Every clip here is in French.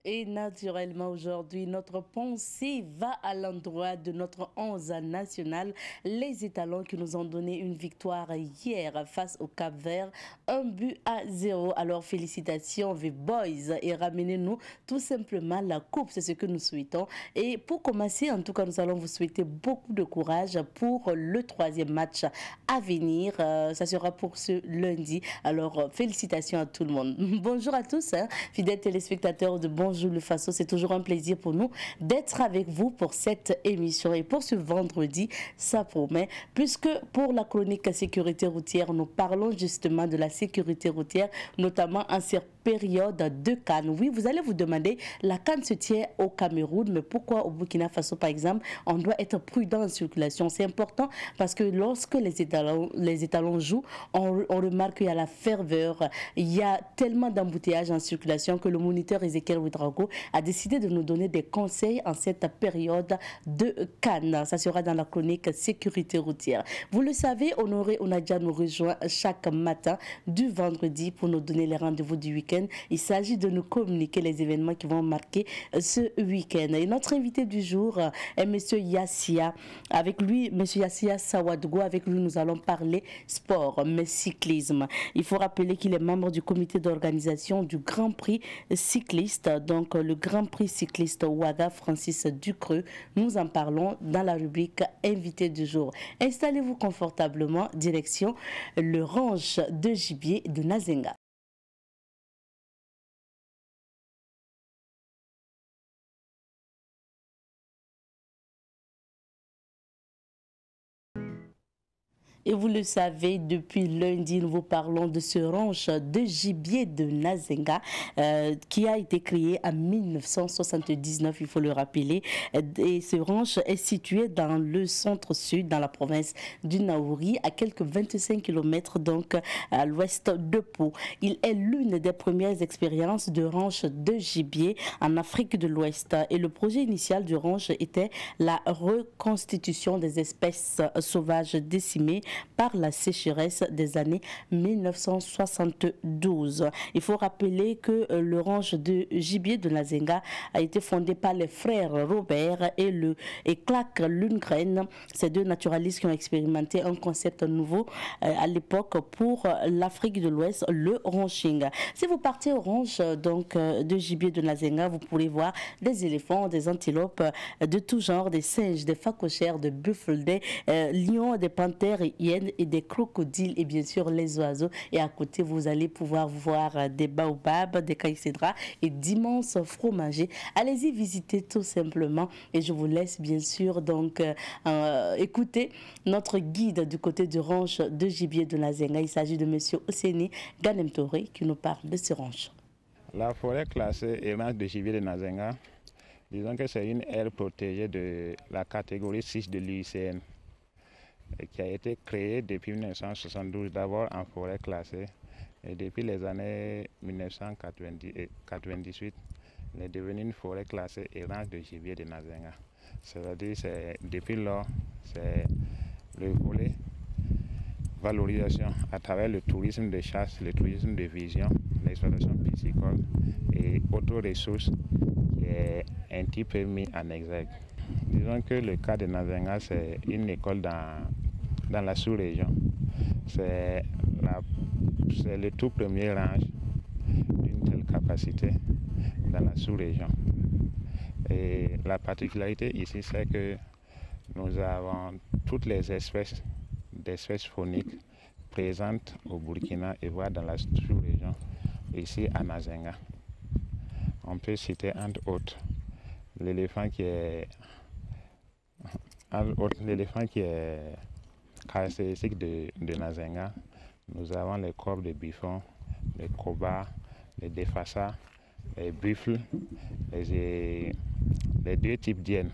Et naturellement, aujourd'hui, notre pensée va à l'endroit de notre 11 national, les étalons qui nous ont donné une victoire hier face au Cap-Vert, 1 but à 0. Alors, félicitations, The Boys, et ramenez-nous tout simplement la coupe, c'est ce que nous souhaitons. Et pour commencer, en tout cas, nous allons vous souhaiter beaucoup de courage pour le troisième match à venir. Ça sera pour ce lundi. Alors, félicitations à tout le monde. Bonjour à tous, hein, fidèles téléspectateurs de Bonjour le Faso. C'est toujours un plaisir pour nous d'être avec vous pour cette émission. Et pour ce vendredi, ça promet, puisque pour la chronique sécurité routière, nous parlons justement de la sécurité routière, notamment en cette période de Cannes. Oui, vous allez vous demander, la Cannes se tient au Cameroun, mais pourquoi au Burkina Faso, par exemple, on doit être prudent en circulation? C'est important parce que lorsque les étalons jouent, on remarque qu'il y a la ferveur, il y a tellement d'embouteillages en circulation que le moniteur Ezekiel Ouedraogo a décidé de nous donner des conseils en cette période de Cannes. Ça sera dans la chronique sécurité routière. Vous le savez, Honoré Onadia nous rejoint chaque matin du vendredi pour nous donner les rendez-vous du week-end. Il s'agit de nous communiquer les événements qui vont marquer ce week-end. Et notre invité du jour est M. Yassia. Avec lui, M. Yassia Sawadougou, avec lui nous allons parler sport, mais cyclisme. Il faut rappeler qu'il est membre du comité d'organisation du Grand Prix cycliste, donc le Grand Prix cycliste Ouada Francis Ducreux. Nous en parlons dans la rubrique invité du jour. Installez-vous confortablement, direction le ranch de gibier de Nazenga. Et vous le savez, depuis lundi, nous vous parlons de ce ranch de gibier de Nazenga qui a été créé en 1979, il faut le rappeler. Et ce ranch est situé dans le centre-sud, dans la province du Naouri, à quelques 25 km donc à l'ouest de Pau. Il est l'une des premières expériences de ranch de gibier en Afrique de l'Ouest. Et le projet initial du ranch était la reconstitution des espèces sauvages décimées par la sécheresse des années 1972. Il faut rappeler que le ranch de gibier de Nazenga a été fondé par les frères Robert et Clark Lundgren, ces deux naturalistes qui ont expérimenté un concept nouveau à l'époque pour l'Afrique de l'Ouest, le ranching. Si vous partez au ranch donc de gibier de Nazenga, vous pourrez voir des éléphants, des antilopes de tout genre, des singes, des phacochères, des buffles, des lions, des panthères et hyènes et des crocodiles et bien sûr les oiseaux. Et à côté, vous allez pouvoir voir des baobabs, des caïcédras et d'immenses fromagers. Allez-y visiter tout simplement et je vous laisse bien sûr donc écouter notre guide du côté du ranch de gibier de Nazenga. Il s'agit de monsieur Oseni Ganemtore qui nous parle de ce ranch. La forêt classée émerge de gibier de Nazenga, disons que c'est une aire protégée de la catégorie 6 de l'UICN qui a été créée depuis 1972, d'abord en forêt classée, et depuis les années 1998, elle est devenue une forêt classée errante de gibier de Nazenga. C'est-à-dire depuis lors, c'est le volet valorisation à travers le tourisme de chasse, le tourisme de vision, l'exploitation piscicole et auto-ressources qui est un petit peu mis en exergue. Disons que le cas de Nazenga, c'est une école dans la sous-région. C'est le tout premier ranch d'une telle capacité dans la sous-région. Et la particularité ici, c'est que nous avons toutes les espèces d'espèces fauniques présentes au Burkina et voire dans la sous-région, ici à Nazenga. On peut citer entre autres l'éléphant qui est caractéristique de Nazenga. Nous avons les corps de biffon, les cobas, les défassas, les buffles, les deux types d'hyènes.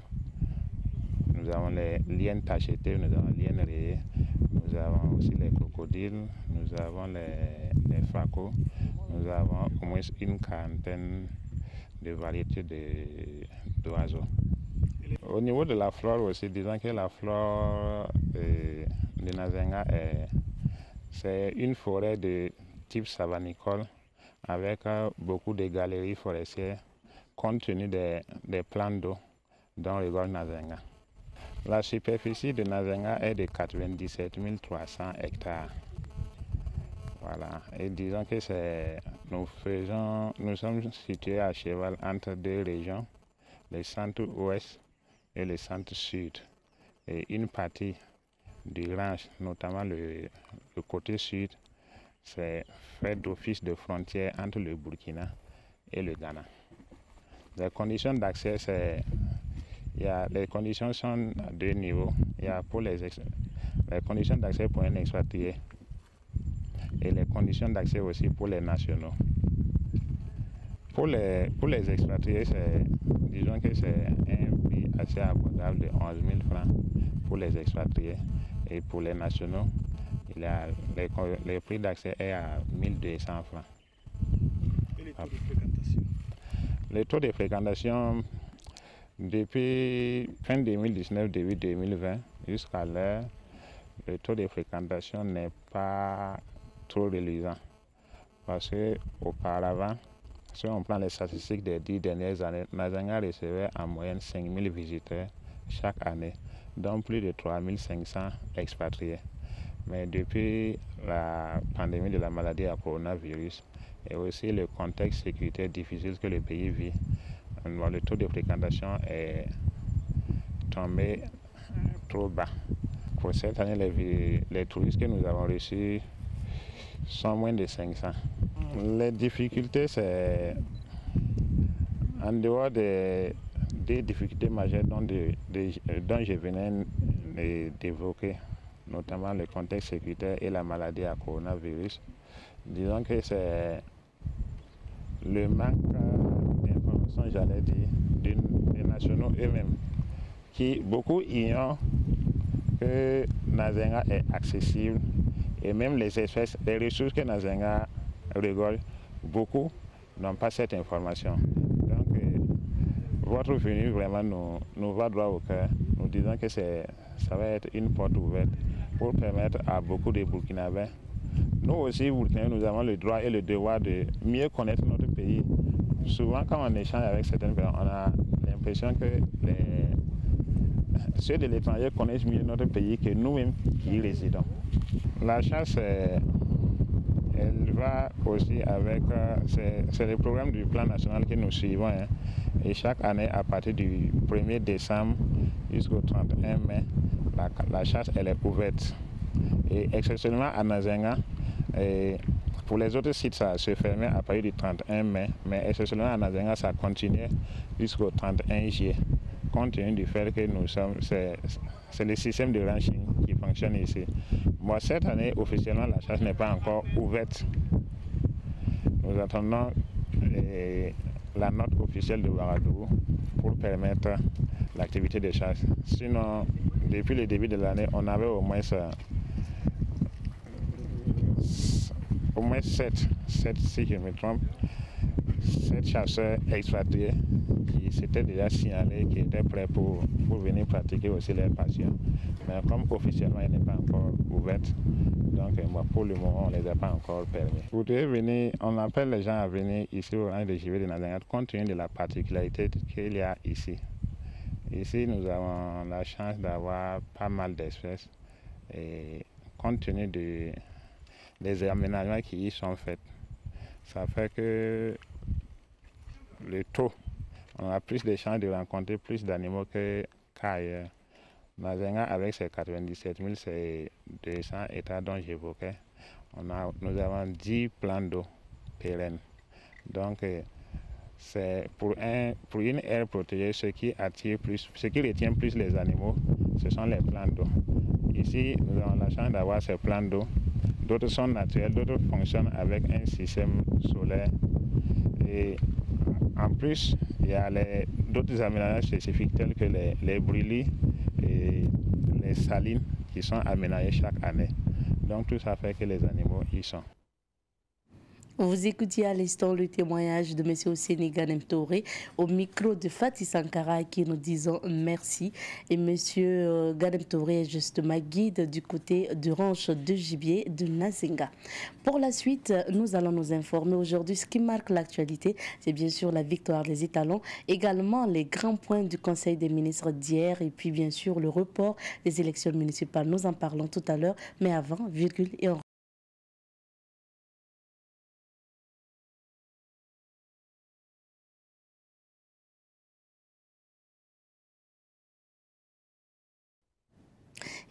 Nous avons les liènes tachetées, nous avons les liènes rayées, nous avons aussi les crocodiles, nous avons les facos, nous avons au moins une quarantaine de variétés d'oiseaux. Au niveau de la flore aussi, disons que la flore de Nazenga c'est une forêt de type savanicole avec beaucoup de galeries forestières compte tenu des plans d'eau dont regorge Nazenga. La superficie de Nazenga est de 97 300 hectares. Voilà. Et disons que nous sommes situés à cheval entre deux régions, le centre-ouest et le centre-sud. Et une partie du range, notamment le côté sud, c'est fait d'office de frontière entre le Burkina et le Ghana. Les conditions d'accès, les conditions sont à deux niveaux. Il y a pour les conditions d'accès pour un expatrié et les conditions d'accès aussi pour les nationaux. Pour les expatriés, disons que c'est un prix assez abordable de 11 000 francs pour les expatriés. Et pour les nationaux, le prix d'accès est à 1200 francs. Et les taux de fréquentation? Les taux de fréquentation, depuis fin 2019, début 2020, jusqu'à l'heure, le taux de fréquentation n'est pas trop reluisant. Parce qu'auparavant, si on prend les statistiques des 10 dernières années, Nazenga recevait en moyenne 5 000 visiteurs chaque année, dont plus de 3 500 expatriés. Mais depuis la pandémie de la maladie à coronavirus et aussi le contexte sécuritaire difficile que le pays vit, le taux de fréquentation est tombé trop bas. Pour cette année, les touristes que nous avons reçus sont moins de 500. Les difficultés, c'est en dehors des difficultés majeures dont je venais d'évoquer, notamment le contexte sécuritaire et la maladie à coronavirus. Disons que c'est le manque d'informations, j'allais dire, des nationaux eux-mêmes, qui beaucoup ignorent que Nazenga est accessible et même les espèces, les ressources que Nazenga regorge, beaucoup n'ont pas cette information. Donc, votre venue vraiment nous va droit au cœur. Nous disons que ça va être une porte ouverte pour permettre à beaucoup de Burkinabés. Nous aussi, Burkinabés, nous avons le droit et le devoir de mieux connaître notre pays. Souvent, quand on échange avec certaines personnes, on a l'impression que ceux de l'étranger connaissent mieux notre pays que nous-mêmes qui y résidons. La chasse, elle va aussi avec, c'est le programme du plan national que nous suivons. Hein. Et chaque année, à partir du 1er décembre jusqu'au 31 mai, la chasse, elle est ouverte. Et exceptionnellement à Nazenga, pour les autres sites, ça se fermait à partir du 31 mai, mais exceptionnellement à Nazenga, ça continuait jusqu'au 31 juillet. Compte tenu du fait que c'est le système de ranching qui fonctionne ici. Moi, cette année, officiellement, la chasse n'est pas encore ouverte. Nous attendons la note officielle de Ouagadougou pour permettre l'activité de chasse. Sinon, depuis le début de l'année, on avait au moins 7, si je me trompe, 7 chasseurs expatriés qui s'étaient déjà signalés, qui étaient prêts pour venir pratiquer aussi leur passion. Mais comme officiellement elle n'est pas encore ouverte, donc pour le moment on ne les a pas encore permis. Vous devez venir, on appelle les gens à venir ici au ranch de gibier de Nazenga compte tenu de la particularité qu'il y a ici. Ici nous avons la chance d'avoir pas mal d'espèces et compte tenu des aménagements qui y sont faits, ça fait que le taux, on a plus de chances de rencontrer plus d'animaux qu'ailleurs. Nazenga, avec ses 97 000, ses 200 hectares dont j'évoquais, nous avons 10 plans d'eau pérennes. Donc, c'est pour une aire protégée, ce qui retient plus les animaux, ce sont les plans d'eau. Ici, nous avons la chance d'avoir ces plans d'eau. D'autres sont naturels, d'autres fonctionnent avec un système solaire. Et en plus, il y a d'autres aménagements spécifiques tels que les brûlis et les salines qui sont aménagés chaque année. Donc tout ça fait que les animaux y sont. Vous écoutiez à l'instant le témoignage de M. Ousseini Ganem Touré au micro de Fatih Sankara qui nous disons merci. Et M. Ganem Touré est justement guide du côté du ranch de gibier de Nazenga. Pour la suite, nous allons nous informer aujourd'hui. Ce qui marque l'actualité, c'est bien sûr la victoire des étalons, également les grands points du Conseil des ministres d'hier et puis bien sûr le report des élections municipales. Nous en parlons tout à l'heure, mais avant, virgule et on.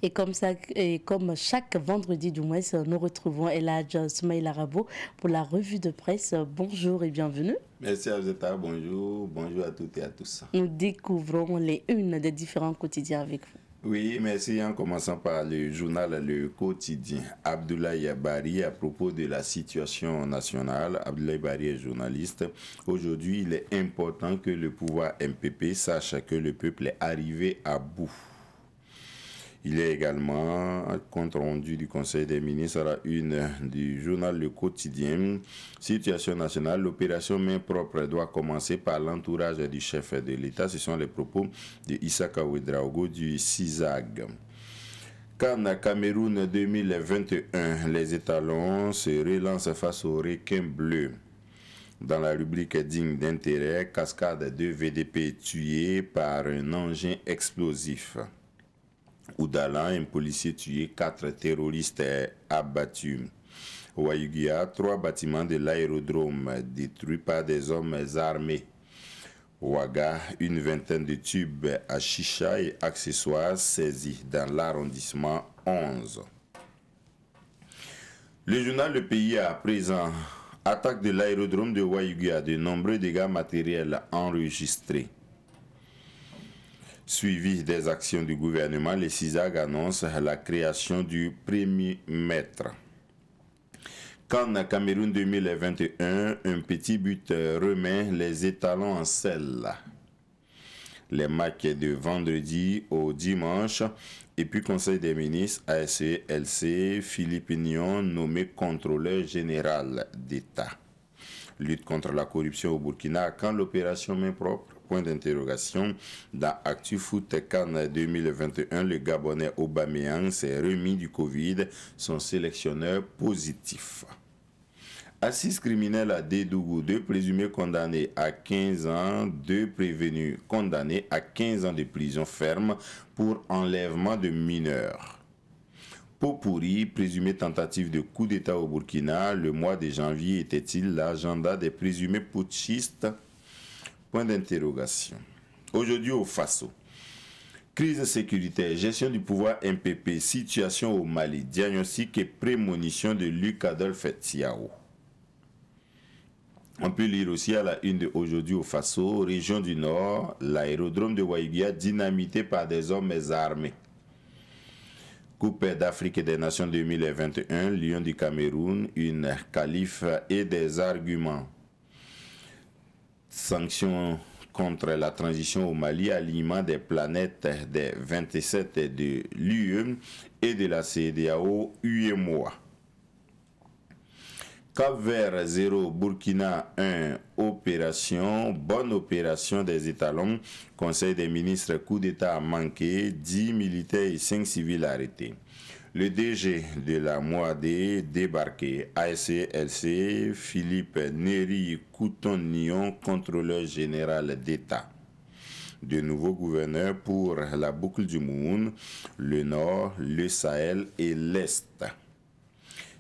Et comme ça, et comme chaque vendredi du mois, nous retrouvons Eladj Soumaïla Rabo pour la revue de presse. Bonjour et bienvenue. Merci Abzeta, bonjour, bonjour à toutes et à tous. Nous découvrons les unes des différents quotidiens avec vous. Oui, merci. En commençant par le journal Le Quotidien. Abdoulaye Bari, à propos de la situation nationale, Abdoulaye Bari est journaliste. Aujourd'hui, il est important que le pouvoir MPP sache que le peuple est arrivé à bout. Il est également compte rendu du Conseil des ministres à la une du journal Le Quotidien. Situation nationale, l'opération main propre doit commencer par l'entourage du chef de l'État. Ce sont les propos de Issaka Ouedraogo du CISAG. CAN Cameroun 2021, les étalons se relancent face au requin bleu. Dans la rubrique digne d'intérêt, cascade de VDP tués par un engin explosif. Oudala, un policier tué, 4 terroristes abattus. Wayugia, 3 bâtiments de l'aérodrome détruits par des hommes armés. Ouaga, une vingtaine de tubes à chicha et accessoires saisis dans l'arrondissement 11. Le journal Le Pays à présent. Attaque de l'aérodrome de Wayugia, de nombreux dégâts matériels enregistrés. Suivi des actions du gouvernement, le CISAG annonce la création du premier maître. CAN Cameroun 2021, un petit but remet les étalons en selle. Les matchs de vendredi au dimanche. Et puis Conseil des ministres, ASC, LC, Philippe Nion nommé contrôleur général d'État. Lutte contre la corruption au Burkina, quand l'opération main propre? Point d'interrogation. Dans Actu Foot CAN 2021, le Gabonais Aubameyang s'est remis du Covid, son sélectionneur positif. Assise criminelle à Dédougou, 2 présumés condamnés à 15 ans, 2 prévenus condamnés à 15 ans de prison ferme pour enlèvement de mineurs. Popouri, présumé tentative de coup d'État au Burkina, le mois de janvier était-il l'agenda des présumés putschistes? Point d'interrogation. Aujourd'hui au Faso. Crise sécuritaire, gestion du pouvoir MPP, situation au Mali, diagnostic et prémonition de Luc Adolphe Tiao. On peut lire aussi à la une de Aujourd'hui au Faso, région du Nord, l'aérodrome de Wayugia dynamité par des hommes armés. Coupe d'Afrique et des Nations 2021, Lion du Cameroun, une qualif et des arguments. Sanctions contre la transition au Mali, alignement des planètes des 27 de l'UE et de la CEDEAO UEMOA. Cap-Vert 0, Burkina 1, opération, bonne opération des étalons. Conseil des ministres, coup d'État a manqué, 10 militaires et 5 civils arrêtés. Le DG de la MOAD débarqué, ASC-LC, Philippe Néry Couton-Nyon, contrôleur général d'État. De nouveaux gouverneurs pour la boucle du Moun, le Nord, le Sahel et l'Est.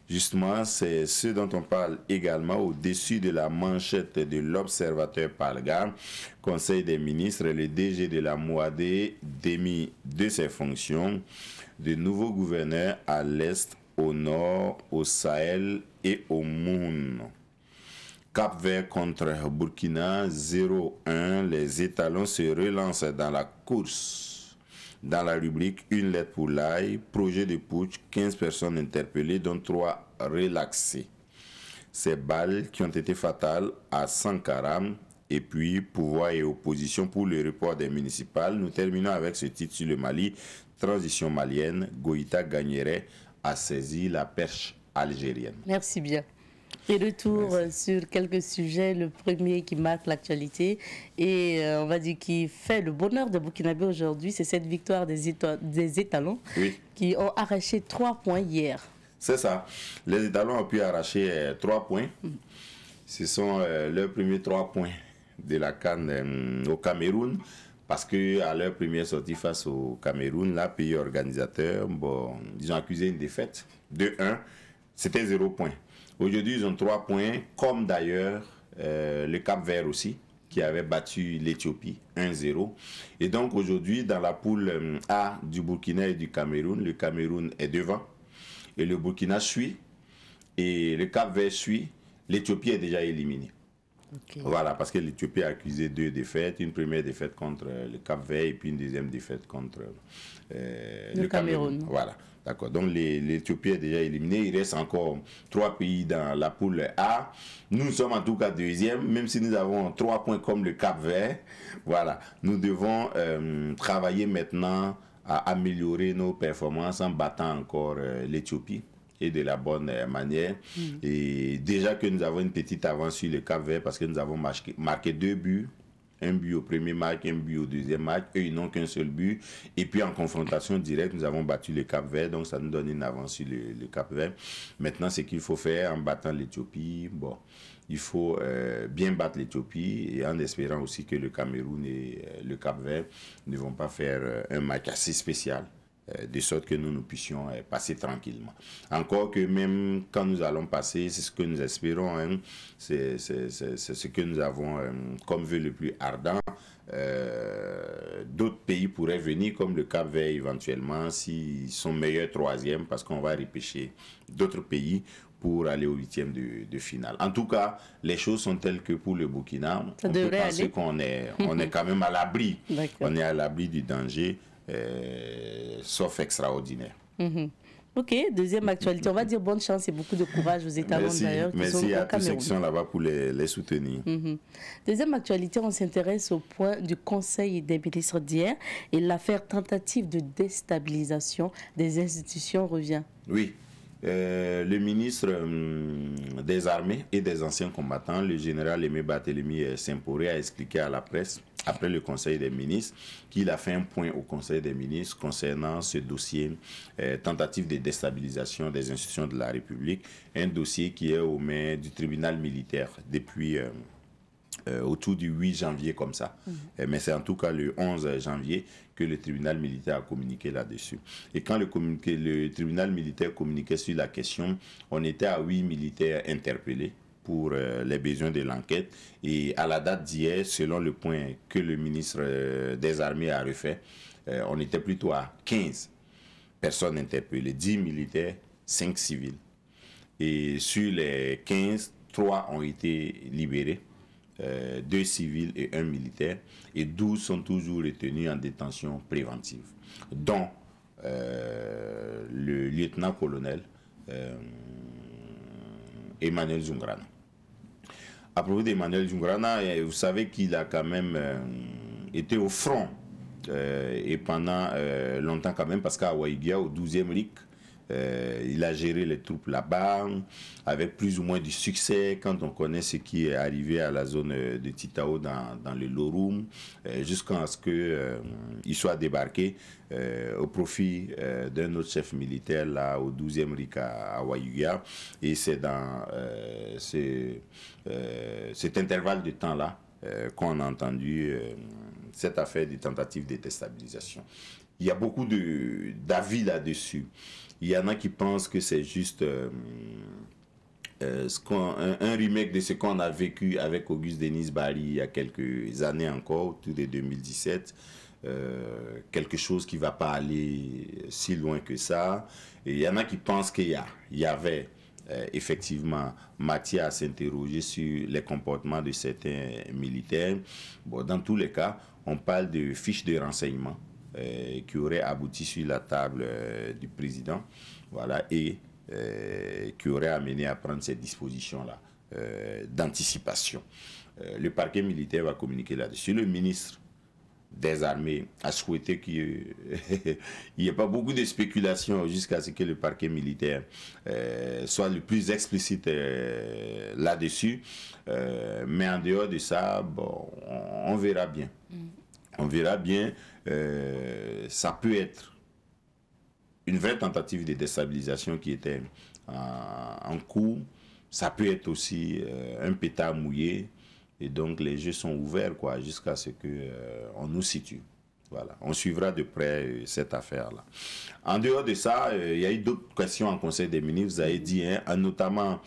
Justement, c'est ce dont on parle également au-dessus de la manchette de l'Observateur Palga. Conseil des ministres, le DG de la MOAD démis de ses fonctions. De nouveaux gouverneurs à l'Est, au Nord, au Sahel et au Moun. Cap-Vert contre Burkina 0-1. Les étalons se relancent dans la course. Dans la rubrique Une lettre pour l'ail, projet de putsch, 15 personnes interpellées, dont 3 relaxées. Ces balles qui ont été fatales à Sankara, et puis pouvoir et opposition pour le report des municipales. Nous terminons avec ce titre sur le Mali. Transition malienne, Goïta Gagnerait a saisi la perche algérienne. Merci bien. Et retour sur quelques sujets. Le premier qui marque l'actualité et on va dire qui fait le bonheur de Burkinabé aujourd'hui, c'est cette victoire des étalons qui ont arraché 3 points hier. C'est ça. Les étalons ont pu arracher 3 points. Ce sont leurs premiers 3 points de la CAN au Cameroun. Parce qu'à leur première sortie face au Cameroun, là, pays organisateur, bon, ils ont accusé une défaite de 1. C'était 0 point. Aujourd'hui, ils ont 3 points, comme d'ailleurs le Cap-Vert aussi, qui avait battu l'Éthiopie 1-0. Et donc aujourd'hui, dans la poule A du Burkina et du Cameroun, le Cameroun est devant. Et le Burkina suit. Et le Cap-Vert suit. L'Éthiopie est déjà éliminée. Okay. Voilà, parce que l'Éthiopie a accusé 2 défaites. Une première défaite contre le Cap-Vert et puis une deuxième défaite contre le Cameroun. Voilà. D'accord, donc l'Éthiopie est déjà éliminée. Il reste encore 3 pays dans la poule A. Nous sommes en tout cas deuxième, même si nous avons 3 points comme le Cap-Vert. Voilà, nous devons travailler maintenant à améliorer nos performances en battant encore l'Éthiopie et de la bonne manière. Et déjà que nous avons une petite avance sur le Cap-Vert parce que nous avons marqué 2 buts. Un but au premier match, un but au deuxième match. Eux, ils n'ont qu'un seul but. Et puis, en confrontation directe, nous avons battu le Cap-Vert. Donc, ça nous donne une avance sur le Cap-Vert. Maintenant, ce qu'il faut faire en battant l'Éthiopie, bon, il faut bien battre l'Éthiopie et en espérant aussi que le Cameroun et le Cap-Vert ne vont pas faire un match assez spécial. De sorte que nous puissions passer tranquillement. Encore que même quand nous allons passer, c'est ce que nous espérons, hein, c'est ce que nous avons comme vœu le plus ardent. D'autres pays pourraient venir, comme le Cap-Vert éventuellement, s'ils sont meilleurs 3e, parce qu'on va repêcher d'autres pays pour aller au 8e de finale. En tout cas, les choses sont telles que pour le Burkina, on peut penser qu'on est quand même à l'abri. On est à l'abri du danger. Sauf extraordinaire. Ok, deuxième actualité. On va dire bonne chance et beaucoup de courage aux étalons d'ailleurs. Merci à tous ceux qui sont là-bas pour les soutenir. Deuxième actualité, on s'intéresse au point du Conseil des ministres d'hier et l'affaire tentative de déstabilisation des institutions revient. Oui. Le ministre des Armées et des anciens combattants, le général Aimé Barthélemy Simporé, a expliqué à la presse, après le Conseil des ministres, qu'il a fait un point au Conseil des ministres concernant ce dossier tentative de déstabilisation des institutions de la République, un dossier qui est aux mains du tribunal militaire depuis autour du 8 janvier comme ça. Mais c'est en tout cas le 11 janvier que le tribunal militaire a communiqué là-dessus. Et quand le tribunal militaire communiquait sur la question, on était à 8 militaires interpellés pour les besoins de l'enquête. Et à la date d'hier, selon le point que le ministre des Armées a refait, on était plutôt à 15 personnes interpellées, 10 militaires, 5 civils. Et sur les 15, 3 ont été libérés. 2 civils et 1 militaire, et 12 sont toujours retenus en détention préventive, dont le lieutenant-colonel Emmanuel Zungrana. À propos d'Emmanuel Zungrana, vous savez qu'il a quand même été au front, et pendant longtemps quand même, parce qu'à Waïgia, au 12e RIC, il a géré les troupes là-bas avec plus ou moins du succès quand on connaît ce qui est arrivé à la zone de Titao dans le Lorum, jusqu'à ce qu'il soit débarqué au profit d'un autre chef militaire là au 12e RIC à Waïgia. Et c'est dans cet intervalle de temps-là qu'on a entendu cette affaire de tentative de déstabilisation. Il y a beaucoup d'avis là-dessus. Il y en a qui pensent que c'est juste un remake de ce qu'on a vécu avec Auguste Denis Bari il y a quelques années encore, autour de 2017. Quelque chose qui ne va pas aller si loin que ça. Et il y en a qui pensent qu'il y avait effectivement matière à s'interroger sur les comportements de certains militaires. Bon, dans tous les cas, on parle de fiches de renseignement qui aurait abouti sur la table du président, voilà, et qui aurait amené à prendre ces dispositions-là d'anticipation. Le parquet militaire va communiquer là-dessus. Le ministre des armées a souhaité qu'il n'y ait pas beaucoup de spéculation jusqu'à ce que le parquet militaire soit le plus explicite là-dessus. Mais en dehors de ça, bon, on verra bien. On verra bien. Ça peut être une vraie tentative de déstabilisation qui était en cours. Ça peut être aussi un pétard mouillé. Et donc, les jeux sont ouverts jusqu'à ce qu'on nous situe. Voilà. On suivra de près cette affaire-là. En dehors de ça, il y a eu d'autres questions en Conseil des ministres. Vous avez dit, notamment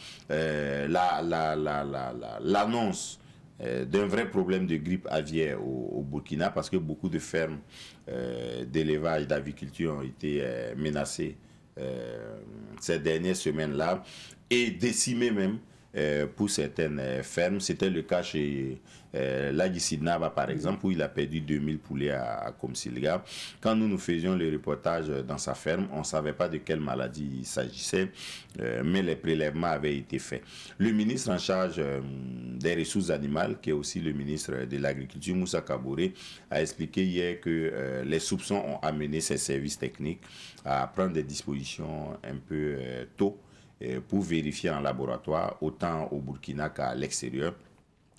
l'annonce d'un vrai problème de grippe aviaire au Burkina, parce que beaucoup de fermes d'élevage, d'aviculture ont été menacées ces dernières semaines-là et décimées même. Pour certaines fermes. C'était le cas chez Lagi Sidnaba, par exemple, où il a perdu 2000 poulets à Komsilga. Quand nous faisions le reportage dans sa ferme, on ne savait pas de quelle maladie il s'agissait, mais les prélèvements avaient été faits. Le ministre en charge des ressources animales, qui est aussi le ministre de l'Agriculture, Moussa Kaboré, a expliqué hier que les soupçons ont amené ses services techniques à prendre des dispositions un peu tôt pour vérifier en laboratoire, autant au Burkina qu'à l'extérieur,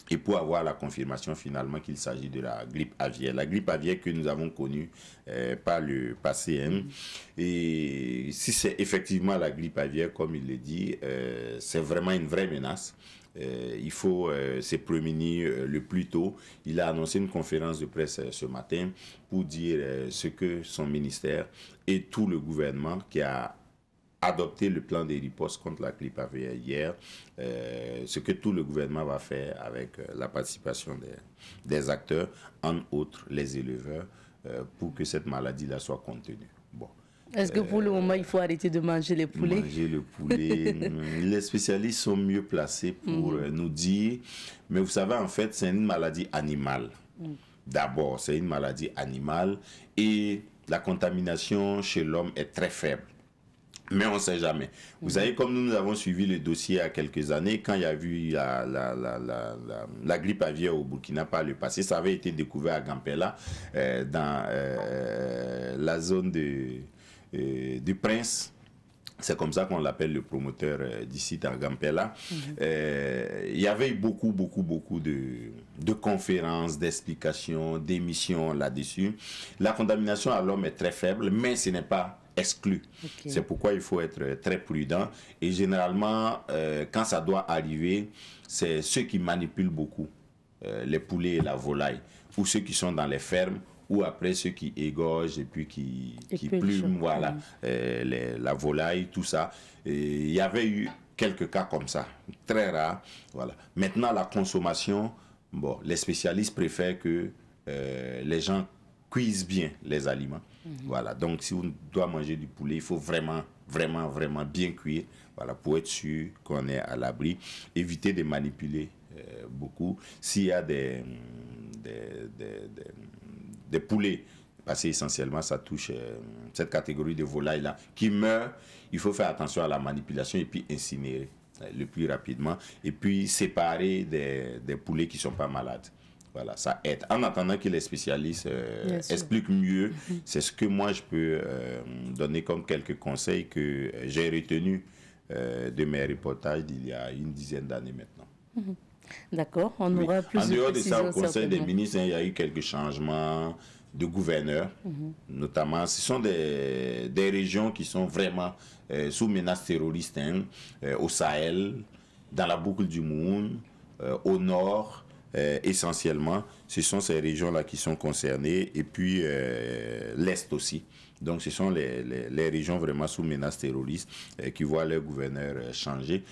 et pour avoir la confirmation finalement qu'il s'agit de la grippe aviaire. La grippe aviaire que nous avons connue par le passé. Et si c'est effectivement la grippe aviaire, comme il le dit, c'est vraiment une vraie menace. Il faut se prémunir le plus tôt. Il a annoncé une conférence de presse ce matin pour dire ce que son ministère et tout le gouvernement qui a adopter le plan de riposte contre la grippe aviaire hier, ce que tout le gouvernement va faire avec la participation des acteurs, entre autres les éleveurs, pour que cette maladie-là soit contenue. Bon. Est-ce que pour le moment, il faut arrêter de manger les poulets? Manger le poulet, les spécialistes sont mieux placés pour nous dire, mais vous savez, en fait, c'est une maladie animale. D'abord, c'est une maladie animale et la contamination chez l'homme est très faible. Mais on ne sait jamais. Vous savez, comme nous avons suivi le dossier il y a quelques années, quand il y a eu la grippe aviaire au Burkina par le passé, ça avait été découvert à Gampela, dans la zone du Prince. C'est comme ça qu'on l'appelle, le promoteur d'ici à Gampela. Il y avait eu beaucoup de conférences, d'explications, d'émissions là-dessus. La contamination à l'homme est très faible, mais ce n'est pas exclu. C'est pourquoi il faut être très prudent. Et généralement, quand ça doit arriver, c'est ceux qui manipulent beaucoup les poulets et la volaille, ou ceux qui sont dans les fermes, ou après ceux qui égorgent et puis qui plument, voilà, la volaille, tout ça. Et il y avait eu quelques cas comme ça, très rares. Voilà. Maintenant, la consommation, bon, les spécialistes préfèrent que les gens cuisent bien les aliments. Voilà. Donc, si on doit manger du poulet, il faut vraiment bien cuire, voilà, pour être sûr qu'on est à l'abri. Éviter de manipuler beaucoup. S'il y a des poulets, parce qu'essentiellement ça touche cette catégorie de volailles-là, qui meurent, il faut faire attention à la manipulation et puis incinérer le plus rapidement. Et puis séparer des poulets qui ne sont pas malades. Voilà, ça aide. En attendant que les spécialistes expliquent mieux, c'est ce que moi je peux donner comme quelques conseils que j'ai retenus de mes reportages d'il y a une dizaine d'années maintenant. D'accord, on aura plus de précisions. En dehors de ça, au Conseil des ministres, il y a eu quelques changements de gouverneurs, notamment. Ce sont des régions qui sont vraiment sous menace terroriste, au Sahel, dans la boucle du Moun, au nord, essentiellement. Ce sont ces régions-là qui sont concernées, et puis l'Est aussi. Donc ce sont les régions vraiment sous menace terroriste qui voient leur gouverneur changer.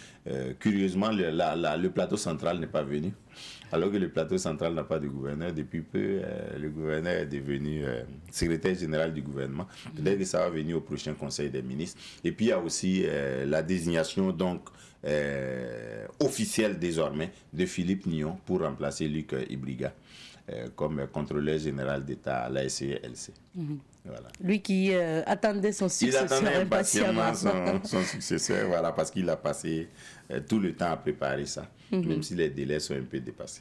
Curieusement, le plateau central n'est pas venu. Alors que le plateau central n'a pas de gouverneur, depuis peu, le gouverneur est devenu secrétaire général du gouvernement. Peut-être que ça va venir au prochain Conseil des ministres. Et puis il y a aussi la désignation donc officielle désormais de Philippe Nion pour remplacer Luc Ibriga comme contrôleur général d'État à la SCLC. Voilà. Lui qui attendait son successeur. Il attendait impatiemment son successeur, voilà, parce qu'il a passé tout le temps à préparer ça, même si les délais sont un peu dépassés.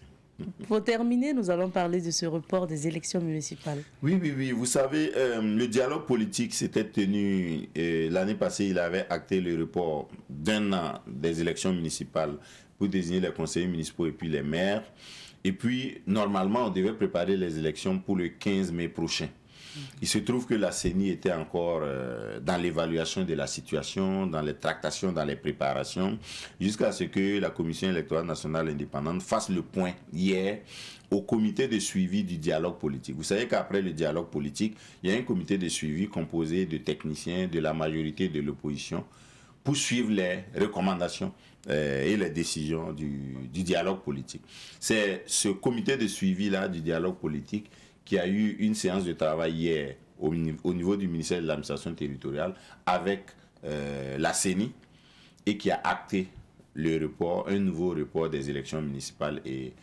Pour terminer, nous allons parler de ce report des élections municipales. Oui, oui, oui. Vous savez, le dialogue politique s'était tenu l'année passée. Il avait acté le report d'1 an des élections municipales pour désigner les conseillers municipaux et puis les maires. Et puis, normalement, on devait préparer les élections pour le 15 mai prochain. Il se trouve que la CENI était encore dans l'évaluation de la situation, dans les tractations, dans les préparations, jusqu'à ce que la Commission électorale nationale indépendante fasse le point hier au comité de suivi du dialogue politique. Vous savez qu'après le dialogue politique, il y a un comité de suivi composé de techniciens de la majorité de l'opposition pour suivre les recommandations et les décisions du dialogue politique. C'est ce comité de suivi-là du dialogue politique qui a eu une séance de travail hier au niveau du ministère de l'administration territoriale avec la CENI et qui a acté le report, un nouveau report des élections municipales et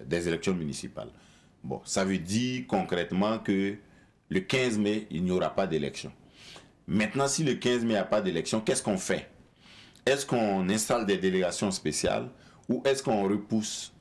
des élections municipales. Bon, ça veut dire concrètement que le 15 mai, il n'y aura pas d'élection. Maintenant, si le 15 mai, il n'y a pas d'élection, qu'est-ce qu'on fait? Est-ce qu'on installe des délégations spéciales ou est-ce qu'on repousse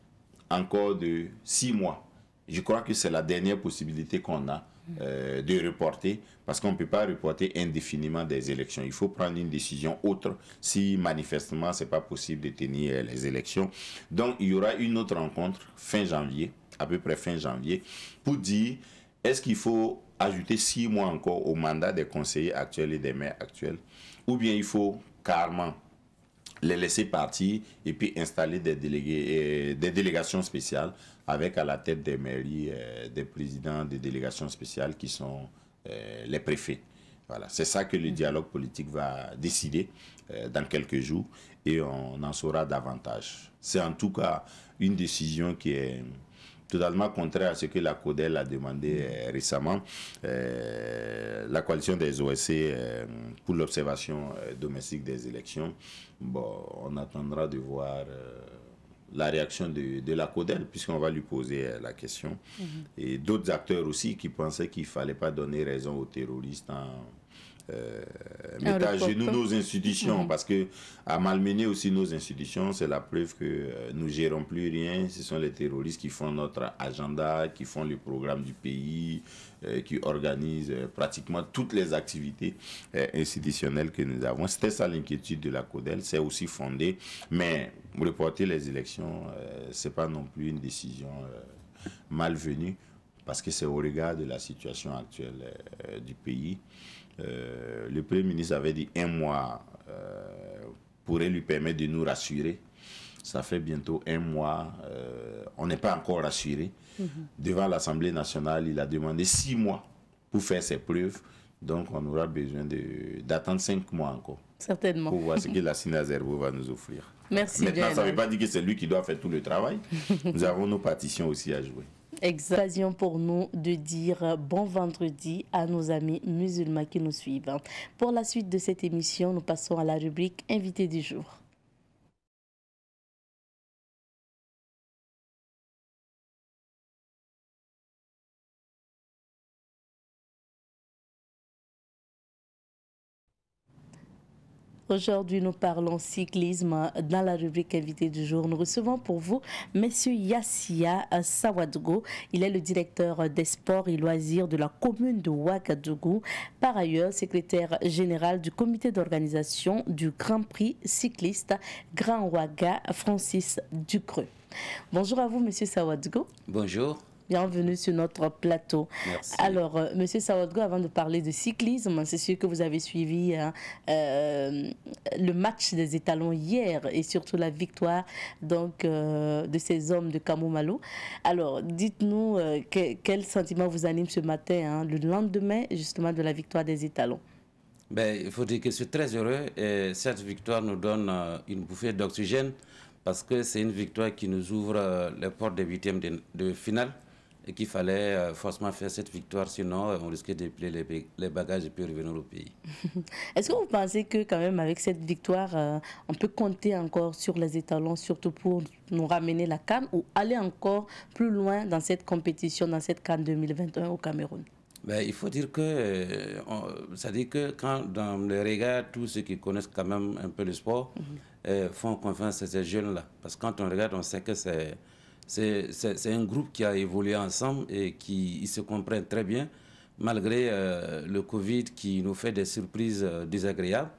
encore de 6 mois? Je crois que c'est la dernière possibilité qu'on a de reporter, parce qu'on ne peut pas reporter indéfiniment des élections. Il faut prendre une décision autre si manifestement ce n'est pas possible de tenir les élections. Donc il y aura une autre rencontre fin janvier, à peu près fin janvier, pour dire est-ce qu'il faut ajouter 6 mois encore au mandat des conseillers actuels et des maires actuels, ou bien il faut carrément les laisser partir et puis installer des délégués, des délégations spéciales avec à la tête des mairies des présidents des délégations spéciales qui sont les préfets. Voilà, c'est ça que le dialogue politique va décider dans quelques jours et on en saura davantage. C'est en tout cas une décision qui est totalement contraire à ce que la CODEL a demandé récemment. La coalition des OSC pour l'observation domestique des élections. Bon, on attendra de voir la réaction de la CODEL, puisqu'on va lui poser la question. Et d'autres acteurs aussi qui pensaient qu'il ne fallait pas donner raison aux terroristes en mettre à genoux nos institutions, parce que à malmener aussi nos institutions, c'est la preuve que nous gérons plus rien. Ce sont les terroristes qui font notre agenda, qui font le programme du pays, qui organisent pratiquement toutes les activités institutionnelles que nous avons. C'était ça l'inquiétude de la CODEL, c'est aussi fondé, mais reporter les élections, c'est pas non plus une décision malvenue, parce que c'est au regard de la situation actuelle du pays. Le Premier ministre avait dit 1 mois pourrait lui permettre de nous rassurer. Ça fait bientôt 1 mois, on n'est pas encore rassuré. Devant l'Assemblée nationale, il a demandé 6 mois pour faire ses preuves. Donc on aura besoin d'attendre 5 mois encore. Certainement. Pour voir ce que la Sinazervo va nous offrir. Merci. Maintenant, ça ne veut pas dire que c'est lui qui doit faire tout le travail. Nous avons nos partitions aussi à jouer. Occasion pour nous de dire bon vendredi à nos amis musulmans qui nous suivent. Pour la suite de cette émission, nous passons à la rubrique Invité du jour. Aujourd'hui, nous parlons cyclisme. Dans la rubrique invité du jour, nous recevons pour vous M. Yassia Sawadgo. Il est le directeur des sports et loisirs de la commune de Ouagadougou. Par ailleurs, secrétaire général du comité d'organisation du Grand Prix cycliste Grand Ouaga Francis Ducreux. Bonjour à vous, M. Sawadgo. Bonjour. Bienvenue sur notre plateau. Merci. Alors, Monsieur Sawadgo, avant de parler de cyclisme, c'est sûr que vous avez suivi le match des étalons hier et surtout la victoire donc, de ces hommes de Kamoumalou. Alors, dites-nous quel sentiment vous anime ce matin, le lendemain justement de la victoire des étalons. Ben, il faut dire que je suis très heureux et cette victoire nous donne une bouffée d'oxygène parce que c'est une victoire qui nous ouvre les portes des huitièmes de finale. Et qu'il fallait forcément faire cette victoire, sinon on risquait de plier les bagages et puis revenir au pays. Est-ce que vous pensez que quand même avec cette victoire, on peut compter encore sur les étalons, surtout pour nous ramener la CAN ou aller encore plus loin dans cette compétition, dans cette CAN 2021 au Cameroun? Ben, il faut dire que, c'est-à-dire que quand dans le regard, tous ceux qui connaissent quand même un peu le sport font confiance à ces jeunes-là. Parce que quand on regarde, on sait que c'est un groupe qui a évolué ensemble et qui se comprennent très bien, malgré le Covid qui nous fait des surprises désagréables.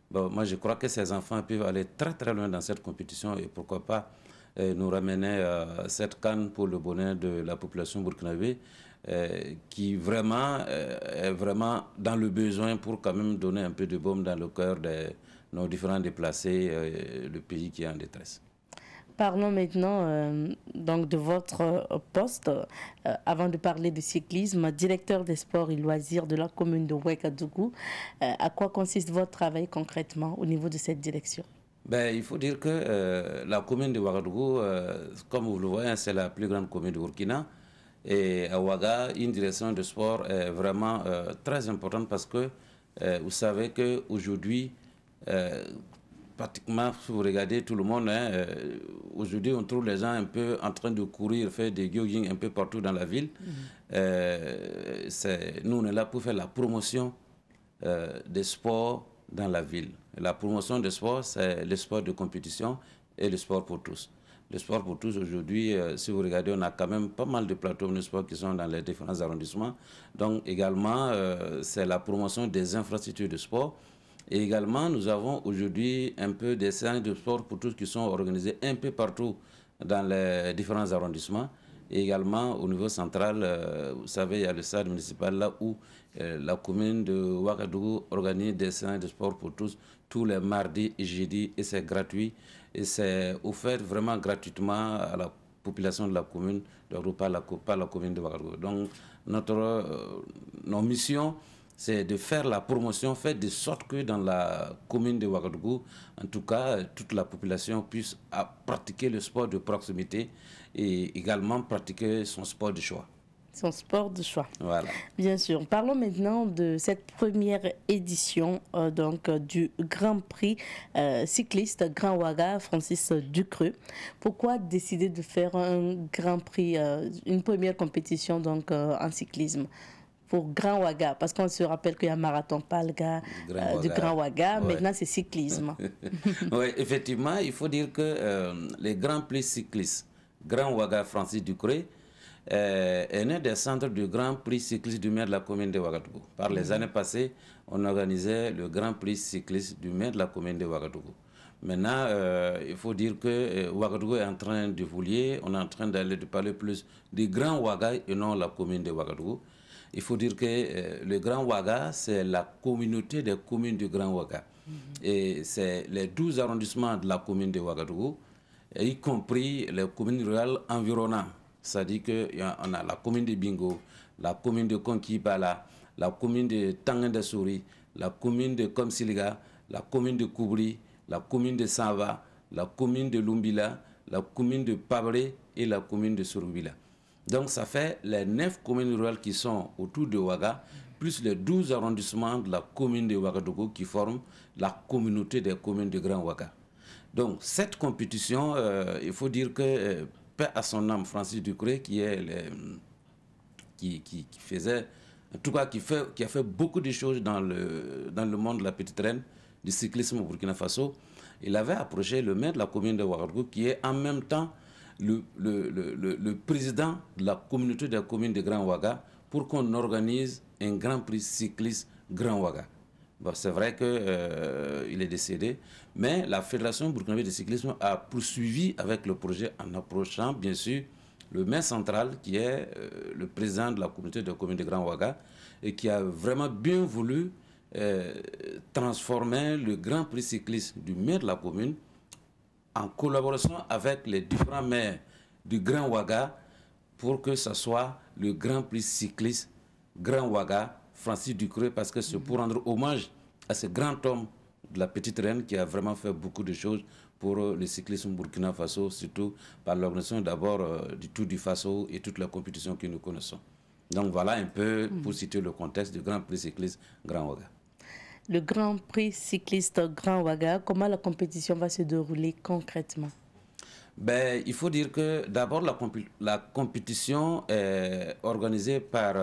Bon, moi, je crois que ces enfants peuvent aller très très loin dans cette compétition et pourquoi pas nous ramener cette canne pour le bonheur de la population burkinabé qui vraiment est vraiment dans le besoin pour quand même donner un peu de baume dans le cœur de nos différents déplacés, le pays qui est en détresse. Parlons maintenant donc de votre poste. Avant de parler de cyclisme, directeur des sports et loisirs de la commune de Ouagadougou. À quoi consiste votre travail concrètement au niveau de cette direction? Ben, il faut dire que la commune de Ouagadougou, comme vous le voyez, c'est la plus grande commune de Burkina. Et à Ouaga, une direction de sport est vraiment très importante parce que vous savez qu'aujourd'hui, pratiquement, si vous regardez tout le monde, aujourd'hui, on trouve les gens un peu en train de courir, faire des jogging un peu partout dans la ville. Nous, on est là pour faire la promotion des sports dans la ville. La promotion des sports, c'est le sport de compétition et le sport pour tous. Le sport pour tous, aujourd'hui, si vous regardez, on a quand même pas mal de plateaux de sport qui sont dans les différents arrondissements. Donc, également, c'est la promotion des infrastructures de sport. Et également, nous avons aujourd'hui un peu des séances de sport pour tous qui sont organisées un peu partout dans les différents arrondissements. Et également, au niveau central, vous savez, il y a le stade municipal là où la commune de Ouagadougou organise des séances de sport pour tous les mardis et jeudis, et c'est gratuit. Et c'est offert vraiment gratuitement à la population de la commune, donc pas la commune de Ouagadougou. Donc, nos missions, c'est de faire la promotion, faire de sorte que dans la commune de Ouagadougou, en tout cas, toute la population puisse pratiquer le sport de proximité et également pratiquer son sport de choix. Son sport de choix. Voilà. Bien sûr. Parlons maintenant de cette première édition du Grand Prix cycliste Grand Ouaga, Francis Ducreux. Pourquoi décider de faire un Grand Prix, une première compétition en cyclisme pour Grand Ouaga? Parce qu'on se rappelle qu'il y a un marathon Palga du Grand Ouaga. Ouais. Maintenant, c'est cyclisme. Oui, effectivement, il faut dire que les Grands Prix cyclistes Grand Ouaga, Francis Ducreux, est né des centres du Grand Prix cycliste du maire de la commune de Ouagadougou. Par les années passées, on organisait le Grand Prix cycliste du maire de la commune de Ouagadougou. Maintenant, il faut dire que Ouagadougou est en train d'évoluer. On est en train de parler plus du Grand Ouaga et non la commune de Ouagadougou. Il faut dire que le Grand Ouaga, c'est la communauté des communes du Grand Ouaga. Et c'est les 12 arrondissements de la commune de Ouagadougou, y compris les communes rurales environnantes. C'est-à-dire qu'on a la commune de Bingo, la commune de Konkibala, la commune de Tangendasouri, la commune de Komsiliga, la commune de Koubri, la commune de Sava, la commune de Lumbila, la commune de Pabré et la commune de Surubila. Donc ça fait les 9 communes rurales qui sont autour de Ouaga, plus les 12 arrondissements de la commune de Ouagadougou qui forment la communauté des communes de Grand Ouaga. Donc cette compétition, il faut dire que paix à son âme, Francis Ducreux, qui faisait, en tout cas qui a fait beaucoup de choses dans le monde de la petite reine, du cyclisme au Burkina Faso. Il avait approché le maire de la commune de Ouagadougou, qui est en même temps le président de la communauté des communes de Grand Ouaga, pour qu'on organise un grand prix cycliste Grand Ouaga. Bon, c'est vrai qu'il est décédé, mais la Fédération burkinabé de cyclisme a poursuivi avec le projet en approchant, bien sûr, le maire central, qui est le président de la communauté de communes de Grand Ouaga, et qui a vraiment bien voulu transformer le grand prix cycliste du maire de la commune en collaboration avec les différents maires du Grand Ouaga pour que ce soit le grand prix cycliste Grand Ouaga, Francis Ducreux, parce que c'est pour rendre hommage à ce grand homme de la petite reine qui a vraiment fait beaucoup de choses pour le cyclisme Burkina Faso, surtout par l'organisation d'abord du Tour du Faso et toutes les compétitions que nous connaissons. Donc voilà un peu pour situer le contexte du Grand Prix cycliste Grand Ouaga. Le Grand Prix cycliste Grand Ouaga, comment la compétition va se dérouler concrètement? Ben, il faut dire que d'abord la compétition est organisée par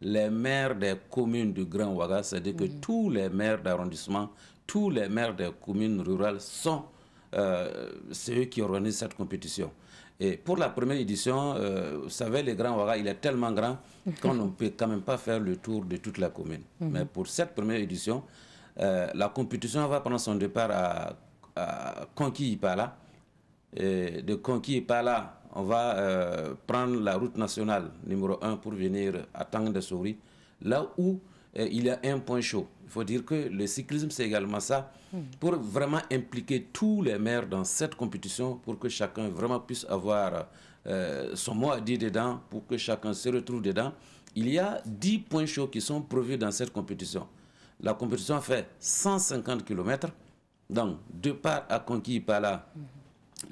les maires des communes du Grand Ouaga, c'est-à-dire que tous les maires d'arrondissement, tous les maires des communes rurales sont ceux qui organisent cette compétition. Et pour la première édition, vous savez, le Grand Ouaga, il est tellement grand qu'on ne peut quand même pas faire le tour de toute la commune. Mais pour cette première édition, la compétition va prendre son départ à Konki-Ipala. De Konki-Ipala, on va prendre la route nationale numéro 1 pour venir à Tangandasouri, là où il y a un point chaud. Il faut dire que le cyclisme, c'est également ça, pour vraiment impliquer tous les maires dans cette compétition, pour que chacun vraiment puisse avoir son mot à dire dedans, pour que chacun se retrouve dedans. Il y a 10 points chauds qui sont prévus dans cette compétition. La compétition fait 150 km, donc départ à Konki-Ipala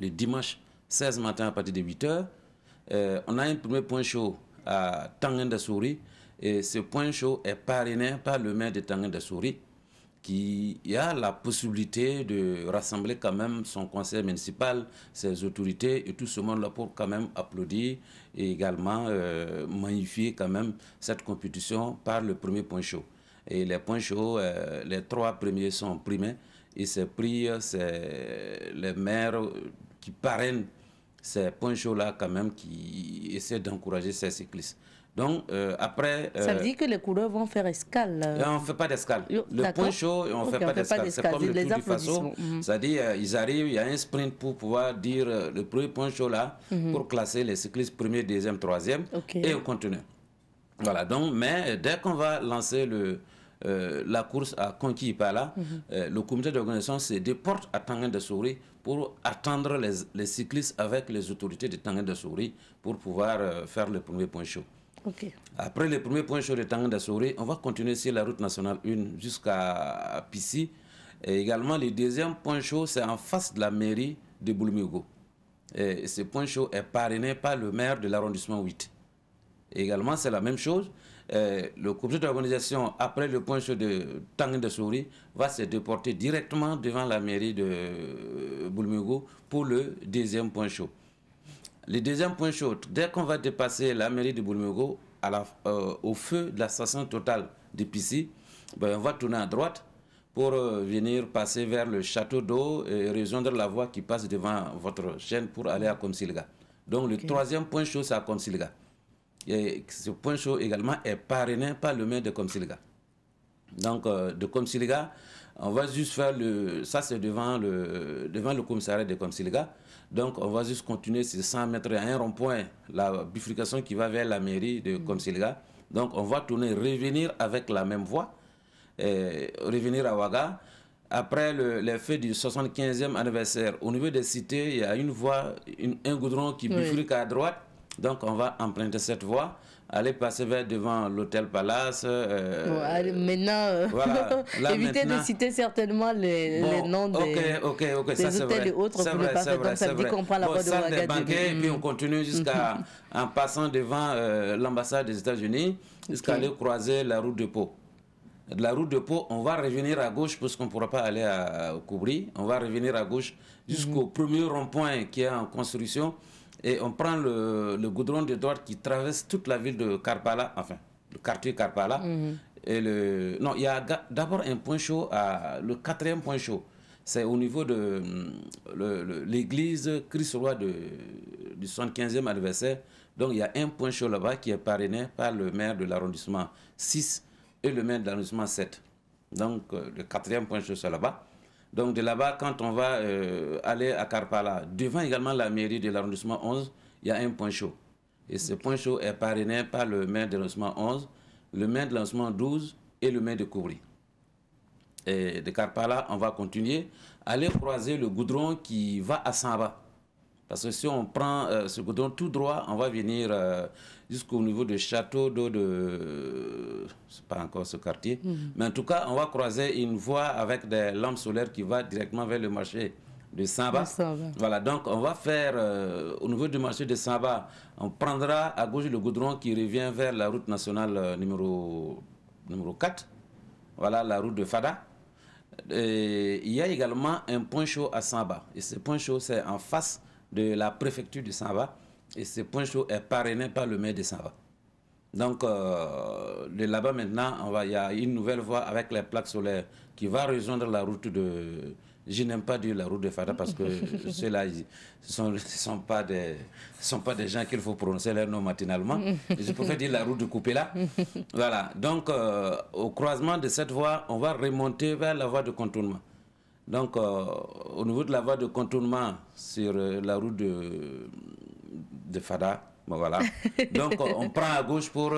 le dimanche 16 matin à partir de 8 h. On a un premier point chaud à Tangandasouri, et ce point chaud est parrainé par le maire de Tangandasouri, qui a la possibilité de rassembler quand même son conseil municipal, ses autorités et tout ce monde-là pour quand même applaudir et également magnifier quand même cette compétition par le premier point chaud. Et les points chauds, les 3 premiers sont primés, et ces prix, c'est les maires qui parrainent ces points chauds-là quand même, qui essaient d'encourager ces cyclistes. Donc, après... ça veut dire que les coureurs vont faire escale On ne fait pas d'escale. Le point chaud, on ne fait pas d'escale. C'est comme le Tour du Faso. C'est-à-dire, ils arrivent, il y a un sprint pour pouvoir dire le premier point chaud là, pour classer les cyclistes premier, deuxième, troisième, et on continue. Voilà, donc, mais dès qu'on va lancer la course à Konki-Ipala, le comité d'organisation se déporte à Tangandasouri pour attendre les cyclistes avec les autorités de Tangandasouri pour pouvoir faire le premier point chaud. Après le premier point chaud de Tangandasouri, on va continuer sur la route nationale 1 jusqu'à Pissi. Et également, le deuxième point chaud, c'est en face de la mairie de Boulmigo. Et ce point chaud est parrainé par le maire de l'arrondissement 8. Et également, c'est la même chose. Le comité d'organisation, après le point chaud de Tangandasouri, va se déporter directement devant la mairie de Boulmigo pour le deuxième point chaud. Le deuxième point chaud, dès qu'on va dépasser la mairie de Boulmigo, au feu de la station totale de Pissi, on va tourner à droite pour venir passer vers le château d'eau et rejoindre la voie qui passe devant votre chaîne pour aller à Komsilga. Donc le troisième point chaud, c'est à Komsilga. Et ce point chaud également est parrainé par le maire de Komsilga. Donc de Komsilga, on va juste faire ça c'est devant le commissariat de Komsilga. Donc on va juste continuer ces 100 mètres à un rond-point, la bifurcation qui va vers la mairie de Komsilga. Donc on va tourner, revenir avec la même voie, revenir à Ouaga. Après les fêtes du 75e anniversaire, au niveau des cités, il y a une voie, un goudron qui bifurque à droite. Donc on va emprunter cette voie, aller passer vers devant l'hôtel Palace. Maintenant, voilà. Là, évitez de citer certainement les noms des hôtels et autres pour ne pas faire comme ça. Dit qu'on prend la voie de Ouagadougou. Et puis on continue jusqu'à en passant devant l'ambassade des États-Unis, jusqu'à aller croiser la route de Pau. De la route de Pau, on va revenir à gauche parce qu'on ne pourra pas aller à Koubri. On va revenir à gauche jusqu'au premier rond-point qui est en construction. Et on prend le goudron de droite qui traverse toute la ville de Karpala, enfin, le quartier Karpala. Et non, il y a d'abord un point chaud, le 4e point chaud. C'est au niveau de l'église Christ-Roi du 75e anniversaire. Donc il y a un point chaud là-bas qui est parrainé par le maire de l'arrondissement 6 et le maire de l'arrondissement 7. Donc le 4e point chaud, c'est là-bas. Donc de là-bas, quand on va aller à Karpala, devant également la mairie de l'arrondissement 11, il y a un point chaud. Et ce point chaud est parrainé par le maire de l'arrondissement 11, le maire de l'arrondissement 12 et le maire de Koubri. Et de Karpala, on va continuer, aller croiser le goudron qui va à Samba. Parce que si on prend ce goudron tout droit, on va venir jusqu'au niveau du château d'eau de... C'est pas encore ce quartier. Mais en tout cas, on va croiser une voie avec des lampes solaires qui va directement vers le marché de Samba. Voilà, donc on va faire au niveau du marché de Samba, on prendra à gauche le goudron qui revient vers la route nationale numéro 4. Voilà, la route de Fada. Et il y a également un point chaud à Samba. Et ce point chaud, c'est en face de la préfecture de Samba. Et ce point chaud est parrainé par le maire de Samba. Donc, de là-bas maintenant, il y a une nouvelle voie avec les plaques solaires qui va rejoindre la route de Je n'aime pas dire la route de Fada parce que ceux-là, ce ne sont pas des gens qu'il faut prononcer leur nom matinalement. Je préfère dire la route de Coupéla. Voilà. Donc, au croisement de cette voie, on va remonter vers la voie de contournement. Donc, au niveau de la voie de contournement sur la route de Fada, bon, voilà. Donc, on prend à gauche pour,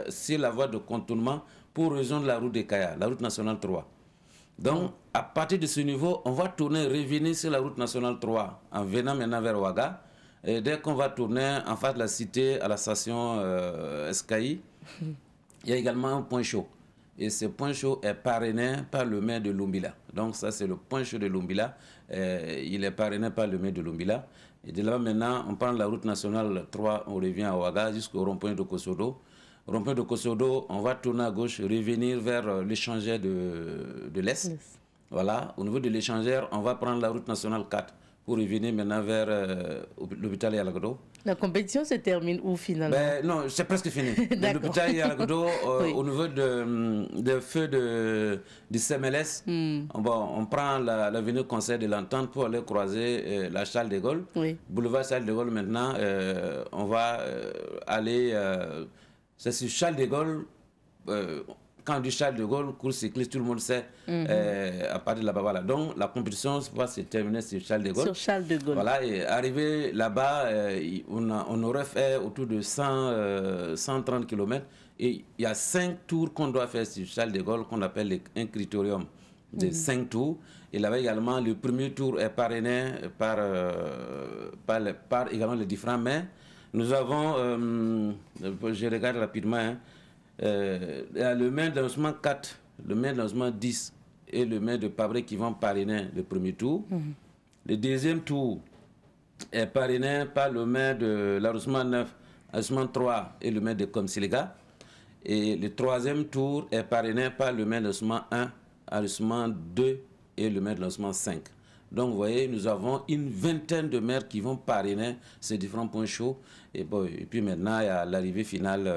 sur la voie de contournement pour rejoindre la route de Kaya, la route nationale 3. Donc, à partir de ce niveau, on va tourner, revenir sur la route nationale 3 en venant maintenant vers Ouaga. Et dès qu'on va tourner en face de la cité à la station SKI, il y a également un point chaud. Et ce point chaud est parrainé par le maire de Lumbila. Donc, ça, c'est le point chaud de Lumbila. Il est parrainé par le maire de Lumbila. Et de là, maintenant, on prend la route nationale 3, on revient à Ouaga jusqu'au rond-point de Kosodo. Rond-point de Kosodo, on va tourner à gauche, revenir vers l'échangeur de l'Est. Voilà, au niveau de l'échangeur, on va prendre la route nationale 4 pour revenir maintenant vers l'hôpital Yalagodo. La compétition se termine où finalement? Non, c'est presque fini. L'hôpital Yalagodo, oui. Au niveau de feu du CMLS, on prend l'avenue Conseil de l'Entente pour aller croiser la Charles de Gaulle. Oui. Boulevard Charles de Gaulle maintenant, on va aller... c'est sur Charles de Gaulle, quand on dit Charles de Gaulle, course cycliste, tout le monde sait, à partir de là-bas. Voilà. Donc la compétition va se terminer sur Charles de Gaulle. Sur Charles de Gaulle. Voilà, et arrivé là-bas, on aurait fait autour de 130 km. Et il y a 5 tours qu'on doit faire sur Charles de Gaulle, qu'on appelle un critérium de 5 tours. Et là-bas également, le premier tour est parrainé par également les différents maires. Nous avons, je regarde rapidement, hein, le maire d'arrondissement 4, le maire d'arrondissement 10 et le maire de Pabré qui vont parrainer le premier tour. Le deuxième tour est parrainé par le maire de l'arrondissement 9, l'arrondissement 3 et le maire de Komsilega. Et le troisième tour est parrainé par le maire de l'arrondissement 1, l'arrondissement 2 et le maire de l'arrondissement 5. Donc, vous voyez, nous avons une vingtaine de maires qui vont parrainer ces différents points chauds. Et puis maintenant, il y a l'arrivée finale,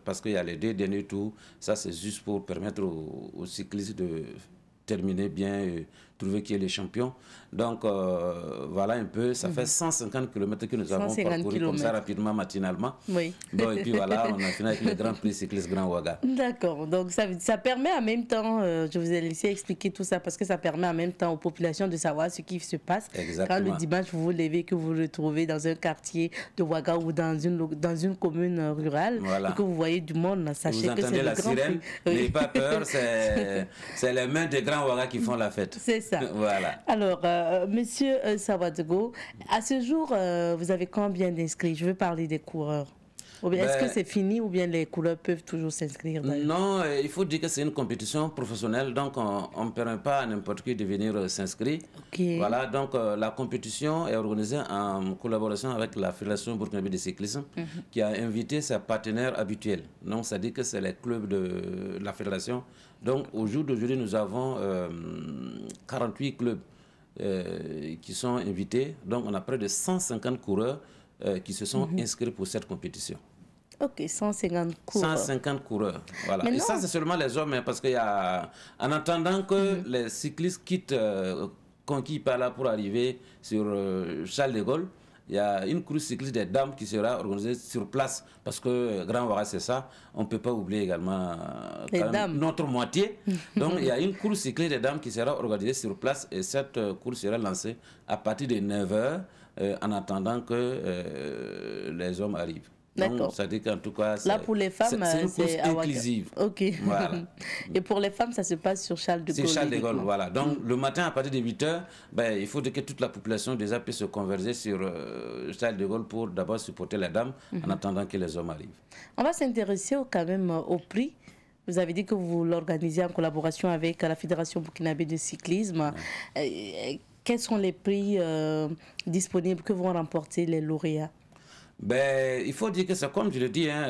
parce qu'il y a les 2 derniers tours. Ça, c'est juste pour permettre aux cyclistes de terminer bien et trouver qui est les champions. Donc, voilà un peu. Ça fait 150 km que nous avons parcouru comme ça rapidement, matinalement. Oui. Bon, et puis voilà, on a fini avec le Grand Prix cycliste Grand Ouaga. D'accord. Donc, ça permet en même temps, je vous ai laissé expliquer tout ça, parce que ça permet en même temps aux populations de savoir ce qui se passe. Exactement. Quand le dimanche, vous vous levez, que vous vous retrouvez dans un quartier de Ouaga ou dans une commune rurale, voilà, et que vous voyez du monde, sachez que c'est le Grand Prix. N'ayez pas peur, c'est les mains des Grands Ouaga qui font la fête. C'est ça. Voilà. Alors, monsieur Sawadogo, à ce jour, vous avez combien d'inscrits? Je veux parler des coureurs. Est-ce que c'est fini ou bien les coureurs peuvent toujours s'inscrire? Non, il faut dire que c'est une compétition professionnelle, donc on ne permet pas à n'importe qui de venir s'inscrire. Okay. Voilà, donc la compétition est organisée en collaboration avec la Fédération burkinabé de cyclisme, qui a invité ses partenaires habituels. Donc, ça dit que c'est les clubs de la fédération. Donc, au jour d'aujourd'hui, nous avons 48 clubs qui sont invités. Donc, on a près de 150 coureurs qui se sont inscrits pour cette compétition. Ok, 150 coureurs. 150 coureurs, voilà. Et ça, c'est seulement les hommes, hein, parce qu'il y a... En attendant que les cyclistes quittent Conquis par là pour arriver sur Charles de Gaulle, il y a une course cycliste des dames qui sera organisée sur place, parce que Grand Ouaga, c'est ça. On ne peut pas oublier également notre moitié. Donc, il y a une course cycliste des dames qui sera organisée sur place, et cette course sera lancée à partir de 9h, en attendant que les hommes arrivent. D'accord. Ça dit qu'en tout cas, là pour les femmes, c'est une course inclusive. Ok. Voilà. Et pour les femmes, ça se passe sur Charles de Gaulle. C'est Charles de Gaulle, voilà. Donc le matin, à partir de 8h, il faut que toute la population déjà puisse se converger sur Charles de Gaulle pour d'abord supporter les dames, en attendant que les hommes arrivent. On va s'intéresser quand même au prix. Vous avez dit que vous l'organisez en collaboration avec la Fédération burkinabé de cyclisme. Quels sont les prix disponibles que vont remporter les lauréats? Il faut dire que c'est comme je le dis, hein,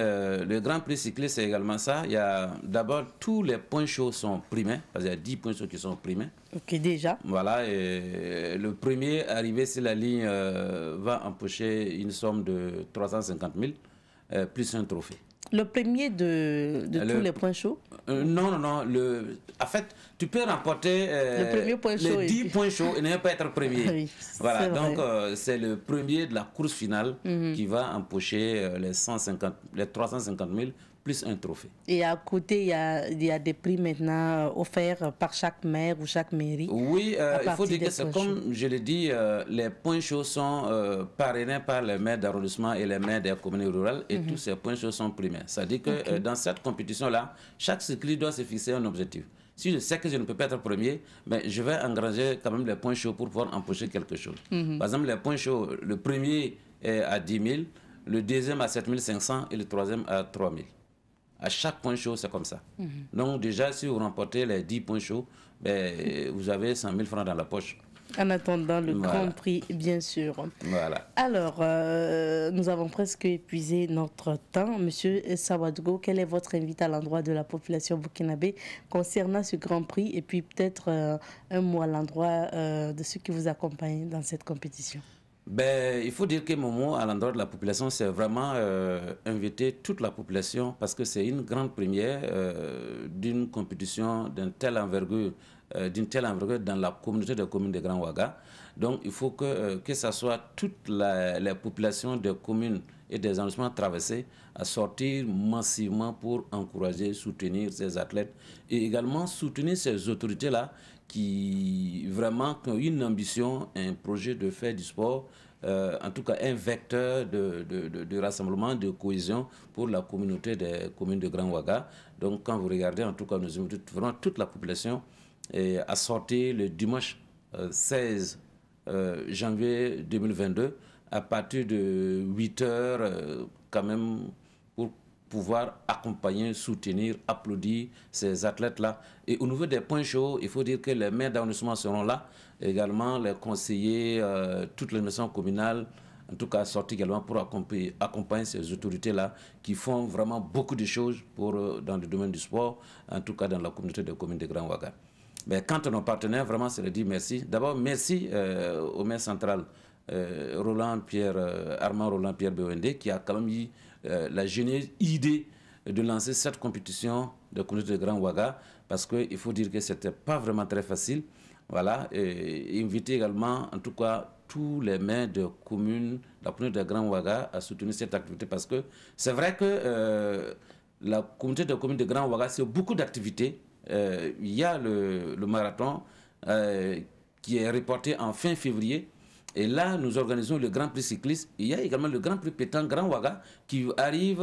le Grand Prix cycliste, c'est également ça. Il y a d'abord tous les points chauds sont primés, parce qu'il y a 10 points chauds qui sont primés. Ok, déjà. Voilà, et le premier arrivé sur la ligne va empocher une somme de 350 000 plus un trophée. Le premier de tous les points chauds? Non. En fait, tu peux remporter le premier point chaud les 10 points chauds et ne pas être premier. Oui, voilà, donc c'est le premier de la course finale qui va empocher les 350 000 plus un trophée. Et à côté, il y a des prix maintenant offerts par chaque maire ou chaque mairie. Oui, il faut dire que c'est comme je l'ai dit, les points chauds sont parrainés par les maires d'arrondissement et les maires des communes rurales et tous ces points chauds sont primés. C'est-à-dire que dans cette compétition-là, chaque cycliste doit se fixer un objectif. Si je sais que je ne peux pas être premier, mais je vais engranger quand même les points chauds pour pouvoir empocher quelque chose. Par exemple, les points chauds, le premier est à 10 000, le deuxième à 7 500 et le troisième à 3 000. À chaque point chaud, c'est comme ça. Donc déjà, si vous remportez les 10 points chauds, ben, vous avez 100 000 francs dans la poche. En attendant le grand prix, bien sûr. Voilà. Alors, nous avons presque épuisé notre temps. Monsieur Sawadougou, quel est votre invite à l'endroit de la population burkinabé concernant ce grand prix et puis peut-être un mot à l'endroit de ceux qui vous accompagnent dans cette compétition? Ben, il faut dire que mon mot à l'endroit de la population, c'est vraiment inviter toute la population parce que c'est une grande première d'une compétition d'une telle envergure dans la communauté de communes de Grand Ouaga. Donc, il faut que ce soit toute la population des communes et des arrondissements traversés à sortir massivement pour encourager, soutenir ces athlètes et également soutenir ces autorités-là qui vraiment ont une ambition, un projet de faire du sport, en tout cas un vecteur de rassemblement, de cohésion pour la communauté des communes de Grand Ouaga. Donc quand vous regardez, en tout cas nous invitons vraiment toute la population à sortir le dimanche 16 janvier 2022 à partir de 8 heures quand même pour pouvoir accompagner, soutenir, applaudir ces athlètes-là. Et au niveau des points chauds, il faut dire que les maires d'arrondissement seront là, également les conseillers, toutes les missions communales, en tout cas sortis également pour accompagner ces autorités-là qui font vraiment beaucoup de choses dans le domaine du sport, en tout cas dans la communauté des communes de Grand Ouaga. Mais quant à nos partenaires, vraiment, c'est de dire merci. D'abord, merci au maire central, Armand Roland Pierre Bewende, qui a quand même eu la génieuse idée de lancer cette compétition de communauté de Grand Ouaga, parce qu'il faut dire que ce n'était pas vraiment très facile. Voilà, et inviter également, en tout cas, tous les maires de communes, la communauté de Grand Ouaga à soutenir cette activité, parce que c'est vrai que la communauté de communes de Grand Ouaga, c'est beaucoup d'activités. Il y a le marathon qui est reporté en fin février. Et là, nous organisons le Grand Prix cycliste. Il y a également le Grand Prix pétanque Grand Ouaga qui arrive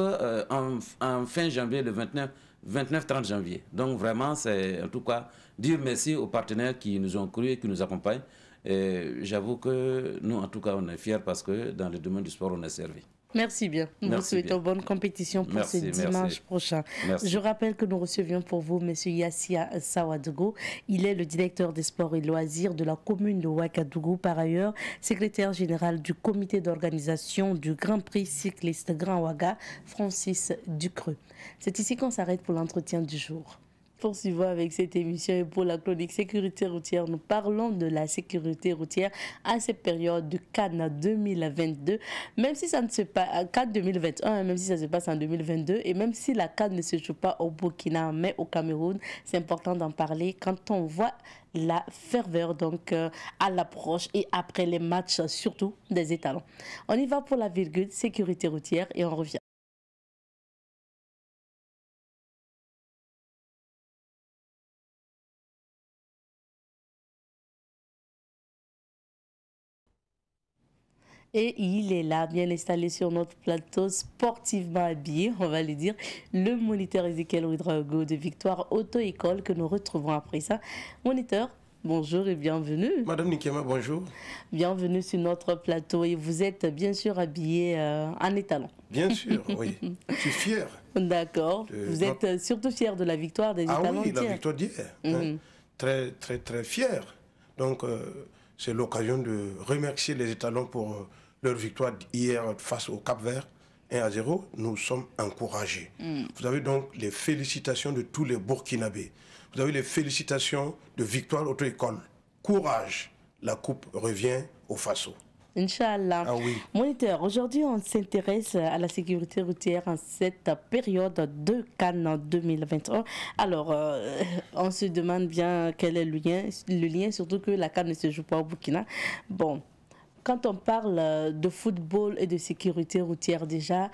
en fin janvier, le 29-30 janvier. Donc vraiment, c'est en tout cas dire merci aux partenaires qui nous ont cru et qui nous accompagnent. J'avoue que nous, en tout cas, on est fiers parce que dans le domaine du sport, on est servi. Merci bien. Nous vous souhaitons bonne compétition pour ce dimanche prochain. Merci. Je rappelle que nous recevions pour vous M. Yassia Sawadougou. Il est le directeur des sports et loisirs de la commune de Ouagadougou. Par ailleurs, secrétaire général du comité d'organisation du Grand Prix cycliste Grand Ouaga, Francis Ducreux. C'est ici qu'on s'arrête pour l'entretien du jour. Poursuivons avec cette émission et pour la chronique sécurité routière, nous parlons de la sécurité routière à cette période de Cannes 2022, même si ça ne se passe à Cannes 2021, même si ça se passe en 2022 et même si la Cannes ne se joue pas au Burkina mais au Cameroun, c'est important d'en parler quand on voit la ferveur donc à l'approche et après les matchs surtout des étalons. On y va pour la virgule sécurité routière et on revient. Et il est là, bien installé sur notre plateau, sportivement habillé, on va le dire, le moniteur Ezekiel Ouedraogo de Victoire Auto-École que nous retrouvons après ça. Moniteur, bonjour et bienvenue. Madame Nikema, bonjour. Bienvenue sur notre plateau et vous êtes bien sûr habillé en étalon. Bien sûr, oui. Je suis fier. D'accord. Vous êtes surtout fier de la victoire des étalons. Ah oui, la victoire d'hier. Très, très, très fier. Donc, c'est l'occasion de remercier les étalons pour leur victoire hier face au Cap-Vert, 1-0. Nous sommes encouragés. Vous avez donc les félicitations de tous les Burkinabés. Vous avez les félicitations de Victoire Auto-École. Courage, la coupe revient au Faso. Inch'Allah. Ah oui. Moniteur, aujourd'hui, on s'intéresse à la sécurité routière en cette période de Cannes 2021. Alors, on se demande bien quel est le lien, surtout que la Cannes ne se joue pas au Burkina. Bon, quand on parle de football et de sécurité routière déjà,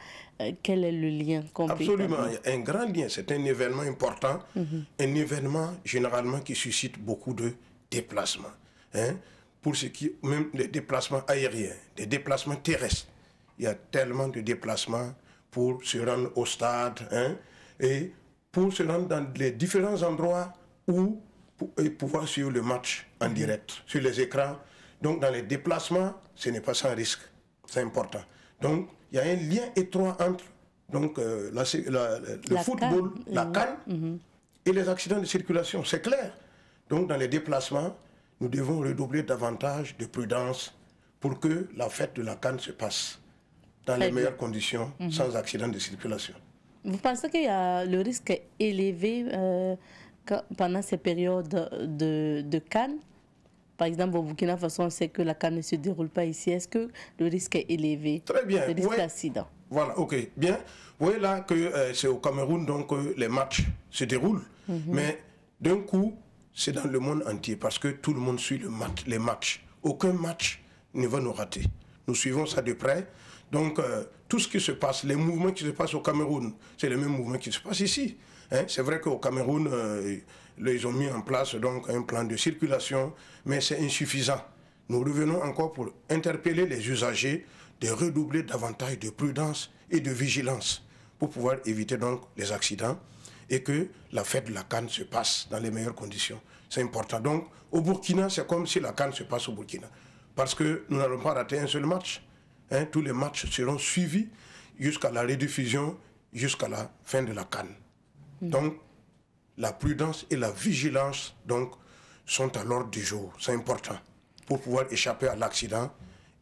quel est le lien qu'on peut Absolument, établir? il y a un grand lien. C'est un événement important, un événement généralement qui suscite beaucoup de déplacements. Hein? Pour ce qui même des déplacements aériens, des déplacements terrestres. Il y a tellement de déplacements pour se rendre au stade, hein? Et pour se rendre dans les différents endroits où et pouvoir suivre le match en direct sur les écrans. Donc dans les déplacements, ce n'est pas sans risque. C'est important. Donc il y a un lien étroit entre donc, le football, la CAN et les accidents de circulation. C'est clair. Donc dans les déplacements, nous devons redoubler davantage de prudence pour que la fête de la CAN se passe dans les meilleures conditions, sans accident de circulation. Vous pensez qu'il y a le risque est élevé pendant ces périodes de Cannes? Par exemple, au Burkina Faso, on sait que la Cannes ne se déroule pas ici. Est-ce que le risque est élevé? Très bien. Le risque d'accident. Voilà, ok, bien. Vous voyez là que c'est au Cameroun donc les matchs se déroulent. Mais d'un coup, c'est dans le monde entier parce que tout le monde suit les matchs. Aucun match ne va nous rater. Nous suivons ça de près. Donc, tout ce qui se passe, les mouvements qui se passent au Cameroun, c'est les mêmes mouvements qui se passent ici. Hein? C'est vrai qu'au Cameroun, ils ont mis en place donc, un plan de circulation, mais c'est insuffisant. Nous revenons encore pour interpeller les usagers de redoubler davantage de prudence et de vigilance pour pouvoir éviter donc les accidents et que la fête de la CAN se passe dans les meilleures conditions. C'est important. Donc, au Burkina, c'est comme si la CAN se passe au Burkina. Parce que nous n'allons pas rater un seul match. Hein, tous les matchs seront suivis jusqu'à la rediffusion, jusqu'à la fin de la CAN. Donc, la prudence et la vigilance donc, sont à l'ordre du jour. C'est important pour pouvoir échapper à l'accident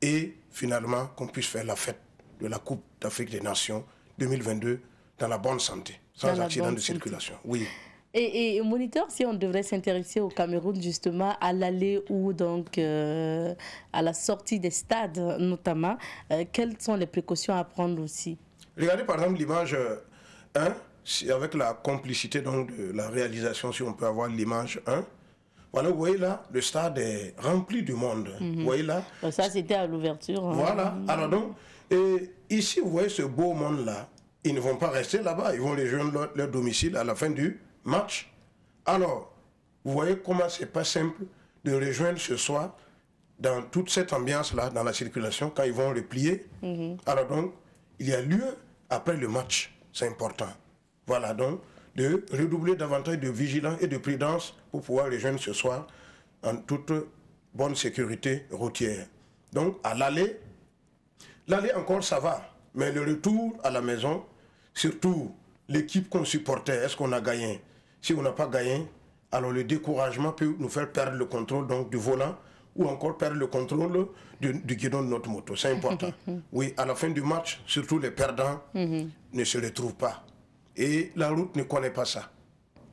et finalement qu'on puisse faire la fête de la Coupe d'Afrique des Nations 2022 dans la bonne santé, sans accident de circulation. Oui. Et moniteur, si on devrait s'intéresser au Cameroun justement à l'aller ou donc à la sortie des stades notamment, quelles sont les précautions à prendre aussi? Regardez par exemple l'image 1, avec la complicité donc de la réalisation, si on peut avoir l'image 1. Voilà, vous voyez là, le stade est rempli de monde. Vous voyez là. Ça, c'était à l'ouverture. Voilà. Alors donc, et ici, vous voyez ce beau monde-là. Ils ne vont pas rester là-bas. Ils vont rejoindre leur domicile à la fin du match. Alors, vous voyez comment c'est pas simple de rejoindre ce soir dans toute cette ambiance-là, dans la circulation, quand ils vont replier. Alors donc, il y a lieu après le match. C'est important. Voilà donc, de redoubler davantage de vigilance et de prudence pour pouvoir rejoindre ce soir en toute bonne sécurité routière. Donc, à l'aller encore ça va, mais le retour à la maison, surtout l'équipe qu'on supportait, est-ce qu'on a gagné? Si on n'a pas gagné, alors le découragement peut nous faire perdre le contrôle donc, du volant ou encore perdre le contrôle du guidon de notre moto. C'est important. Oui, à la fin du match, surtout les perdants ne se retrouvent pas. Et la route ne connaît pas ça.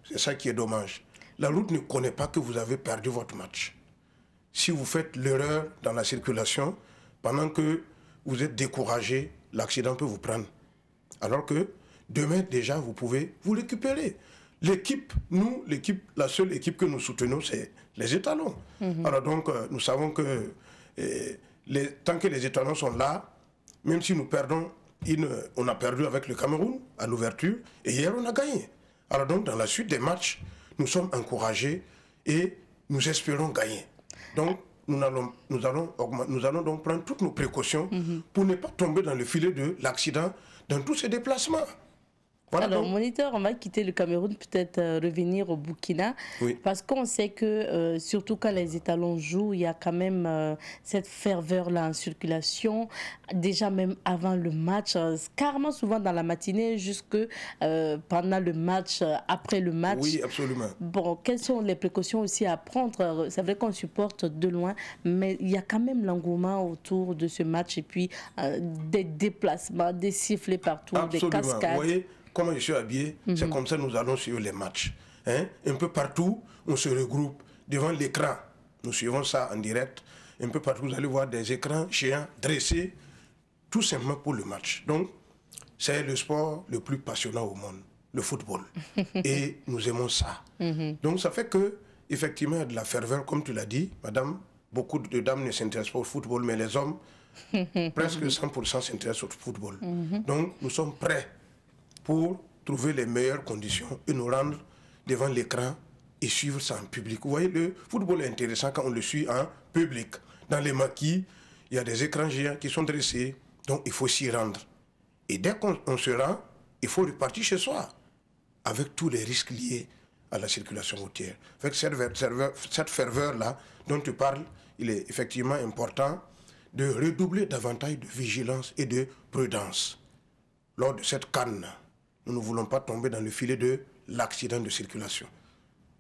C'est ça qui est dommage. La route ne connaît pas que vous avez perdu votre match. Si vous faites l'erreur dans la circulation, pendant que vous êtes découragé, l'accident peut vous prendre. Alors que demain, déjà, vous pouvez vous récupérer. L'équipe, la seule équipe que nous soutenons, c'est les étalons. Alors donc, nous savons que tant que les étalons sont là, même si nous perdons, on a perdu avec le Cameroun à l'ouverture, et hier on a gagné. Alors donc, dans la suite des matchs, nous sommes encouragés et nous espérons gagner. Donc, nous allons donc prendre toutes nos précautions pour ne pas tomber dans le filet de l'accident dans tous ces déplacements. Voilà. Alors, moniteur, on va quitter le Cameroun, peut-être revenir au Burkina, parce qu'on sait que, surtout quand les étalons jouent, il y a quand même cette ferveur-là en circulation, déjà même avant le match, carrément souvent dans la matinée, jusque pendant le match, après le match. Oui, absolument. Bon, quelles sont les précautions aussi à prendre? C'est vrai qu'on supporte de loin, mais il y a quand même l'engouement autour de ce match, et puis des déplacements, des sifflets partout, absolument. Des cascades. Vous voyez comment je suis habillé, c'est comme ça que nous allons suivre les matchs. Hein? Un peu partout, on se regroupe devant l'écran. Nous suivons ça en direct. un peu partout, vous allez voir des écrans géants dressés, tout simplement pour le match. Donc, c'est le sport le plus passionnant au monde, le football. Et nous aimons ça. Donc, ça fait que, effectivement, il y a de la ferveur, comme tu l'as dit, madame. Beaucoup de dames ne s'intéressent pas au football, mais les hommes, presque 100% s'intéressent au football. Donc, nous sommes prêts pour trouver les meilleures conditions et nous rendre devant l'écran et suivre ça en public. Vous voyez, le football est intéressant quand on le suit en public. Dans les maquis, il y a des écrans géants qui sont dressés, donc il faut s'y rendre. Et dès qu'on se rend, il faut repartir chez soi, avec tous les risques liés à la circulation routière. Avec cette ferveur-là dont tu parles, il est effectivement important de redoubler davantage de vigilance et de prudence. Lors de cette canne, nous ne voulons pas tomber dans le filet de l'accident de circulation.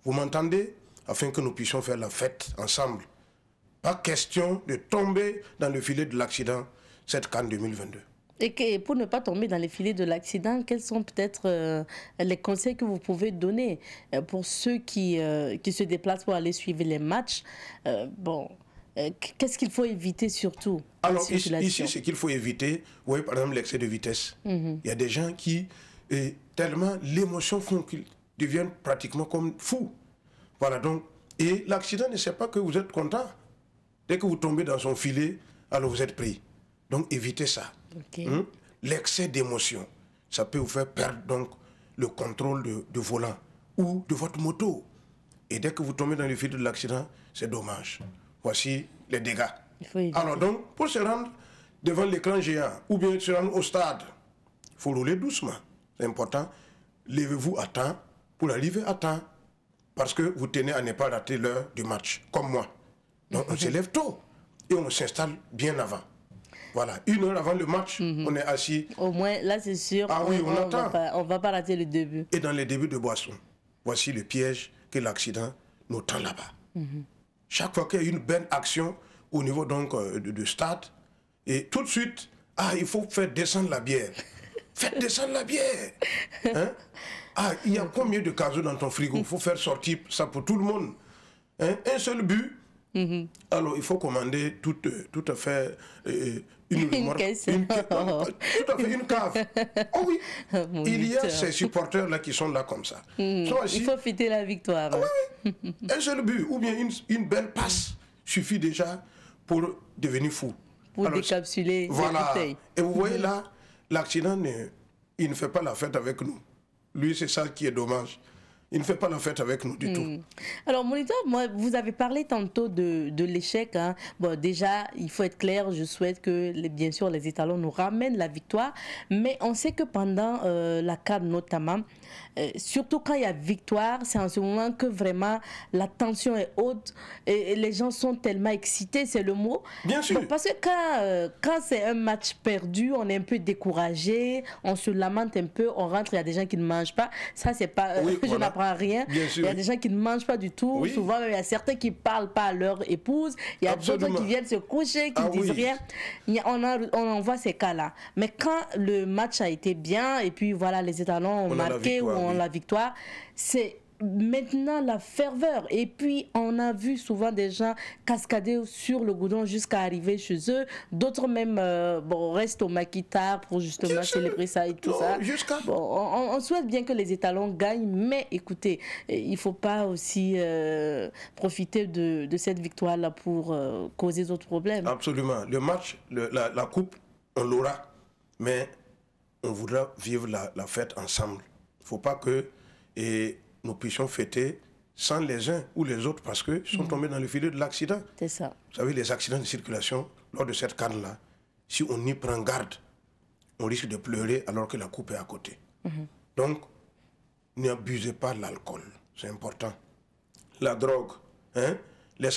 Vous m'entendez? Afin que nous puissions faire la fête ensemble. Pas question de tomber dans le filet de l'accident cette canne 2022. Et pour ne pas tomber dans les filets de l'accident, quels sont peut-être les conseils que vous pouvez donner pour ceux qui se déplacent pour aller suivre les matchs? Qu'est-ce qu'il faut éviter surtout? Alors ici, ce qu'il faut éviter, vous voyez par exemple l'excès de vitesse. Il y a des gens qui, tellement l'émotion font qu'ils deviennent pratiquement comme fous. Voilà donc, et l'accident ne sait pas que vous êtes content. Dès que vous tombez dans son filet, alors vous êtes pris. Donc évitez ça. Okay. L'excès d'émotion, ça peut vous faire perdre donc le contrôle de volant ou de votre moto. Et dès que vous tombez dans le filet de l'accident, c'est dommage. Voici les dégâts. Alors donc, pour se rendre devant l'écran géant ou bien se rendre au stade, il faut rouler doucement. C'est important. Levez-vous à temps pour arriver à temps. Parce que vous tenez à ne pas rater l'heure du match, comme moi. Donc on se lève tôt et on s'installe bien avant. Voilà, 1 heure avant le match, on est assis. Au moins, là c'est sûr, ah oui, on attend. On va pas rater le début. Et dans les débuts de boisson, voici le piège que l'accident nous tend là-bas. Chaque fois qu'il y a une belle action au niveau donc de stade, et tout de suite, il faut faire descendre la bière. Faites descendre la bière. Hein? Il y a combien de cadeaux dans ton frigo? Il faut faire sortir ça pour tout le monde. Hein? Un seul but. Alors, il faut commander tout à fait une remorque. Tout à fait une cave. Oh oui. Il y a ces supporters-là qui sont là comme ça. Il faut fêter la victoire. Oui. Un seul but ou bien une belle passe suffit déjà pour devenir fou. Pour décapsuler voilà. les bouteilles. Et vous voyez là, l'accident, il ne fait pas la fête avec nous. Lui, c'est ça qui est dommage. Il ne fait pas la fête avec nous du tout. Alors, Moniteur, vous avez parlé tantôt de l'échec. Hein. Bon, déjà, il faut être clair, je souhaite que, bien sûr, les étalons nous ramènent la victoire. Mais on sait que pendant la CAN notamment, surtout quand il y a victoire, c'est en ce moment que vraiment la tension est haute et les gens sont tellement excités, c'est le mot. Bien sûr. Bon, parce que quand c'est un match perdu, on est un peu découragé, on se lamente un peu, on rentre, il y a des gens qui ne mangent pas. Ça, c'est pas... Oui, je n'apprends rien. Bien sûr. Il y a des gens qui ne mangent pas du tout. Oui. Souvent, il y a certains qui ne parlent pas à leur épouse. Il y a d'autres qui viennent se coucher, qui ne disent rien. On en voit ces cas-là. Mais quand le match a été bien, et puis voilà, les étalons ont marqué ou ont la victoire, c'est maintenant la ferveur. Et puis, on a vu souvent des gens cascader sur le goudron jusqu'à arriver chez eux. D'autres même restent au maquis-tard pour justement célébrer ça et tout ça. On souhaite bien que les étalons gagnent, mais écoutez, il ne faut pas aussi profiter de cette victoire-là pour causer d'autres problèmes. Absolument. Le match, la coupe, on l'aura, mais on voudra vivre la fête ensemble. Il ne faut pas que nous puissions fêter sans les uns ou les autres parce qu'ils sont tombés dans le filet de l'accident. C'est ça. Vous savez, les accidents de circulation, lors de cette canne-là, si on y prend garde, on risque de pleurer alors que la coupe est à côté. Donc, n'abusez pas de l'alcool, c'est important. La drogue, hein, les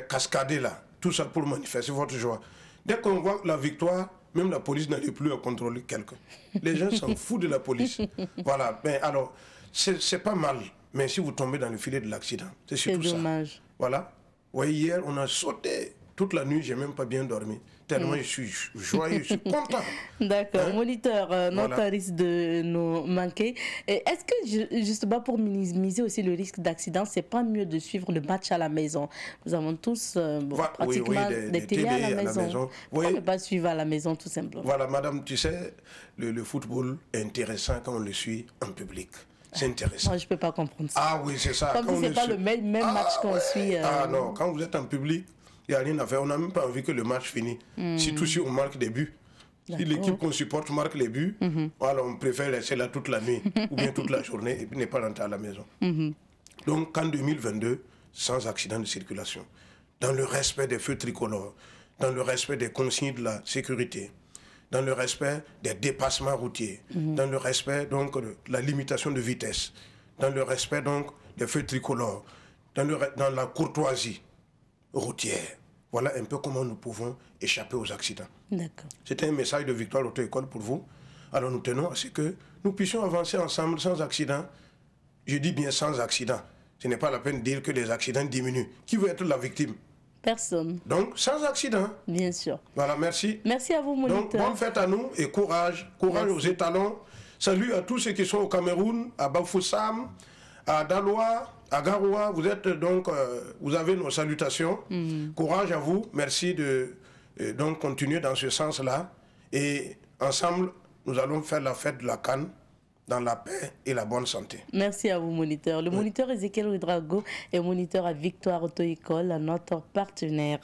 cascadés là, tout ça pour manifester votre joie. Dès qu'on voit la victoire, même la police n'arrive plus à contrôler quelqu'un. Les gens s'en foutent de la police. Voilà, mais alors... C'est pas mal, mais si vous tombez dans le filet de l'accident, c'est surtout ça. C'est dommage. Voilà. Vous voyez, hier, on a sauté toute la nuit, je n'ai même pas bien dormi. Tellement je suis joyeux, je suis content. D'accord. Hein? Moniteur, notre Voilà. risque de nous manquer. Est-ce que, justement, pour minimiser aussi le risque d'accident, c'est pas mieux de suivre le match à la maison? Nous avons tous pratiquement des télés à la maison. Pourquoi ne pas suivre à la maison, tout simplement? Voilà, madame, tu sais, le football est intéressant quand on le suit en public. C'est intéressant. Moi, je ne peux pas comprendre ça. Ah oui, c'est ça. Comme Quand si ce on n'est pas suit- le même match qu'on suit. Ah non, quand vous êtes en public, il n'y a rien à faire. On n'a même pas envie que le match finisse. Surtout si on marque des buts. Si l'équipe qu'on supporte marque les buts, voilà, on préfère laisser là toute la nuit ou bien toute la journée et puis ne pas rentrer à la maison. Donc en 2022, sans accident de circulation, dans le respect des feux tricolores, dans le respect des consignes de la sécurité, dans le respect des dépassements routiers, dans le respect donc de la limitation de vitesse, dans le respect donc des feux tricolores, dans la courtoisie routière. Voilà un peu comment nous pouvons échapper aux accidents. D'accord. C'était un message de Victoire Auto-École pour vous. Alors nous tenons à ce que nous puissions avancer ensemble sans accident. Je dis bien sans accident. Ce n'est pas la peine de dire que les accidents diminuent. Qui veut être la victime? Personne, Donc sans accident. bien sûr. Voilà, merci. Merci à vous, moniteur. Donc bonne fête à nous et courage. Courage aux étalons. Salut à tous ceux qui sont au Cameroun, à Bafoussam, à Daloa, à Garoua. Vous êtes donc, vous avez nos salutations. Courage à vous. Merci de donc continuer dans ce sens-là. Et ensemble, nous allons faire la fête de la Cannes dans la paix et la bonne santé. Merci à vous, moniteur. Le moniteur Ezekiel Ouedraogo est moniteur à Victoire Auto-École, notre partenaire.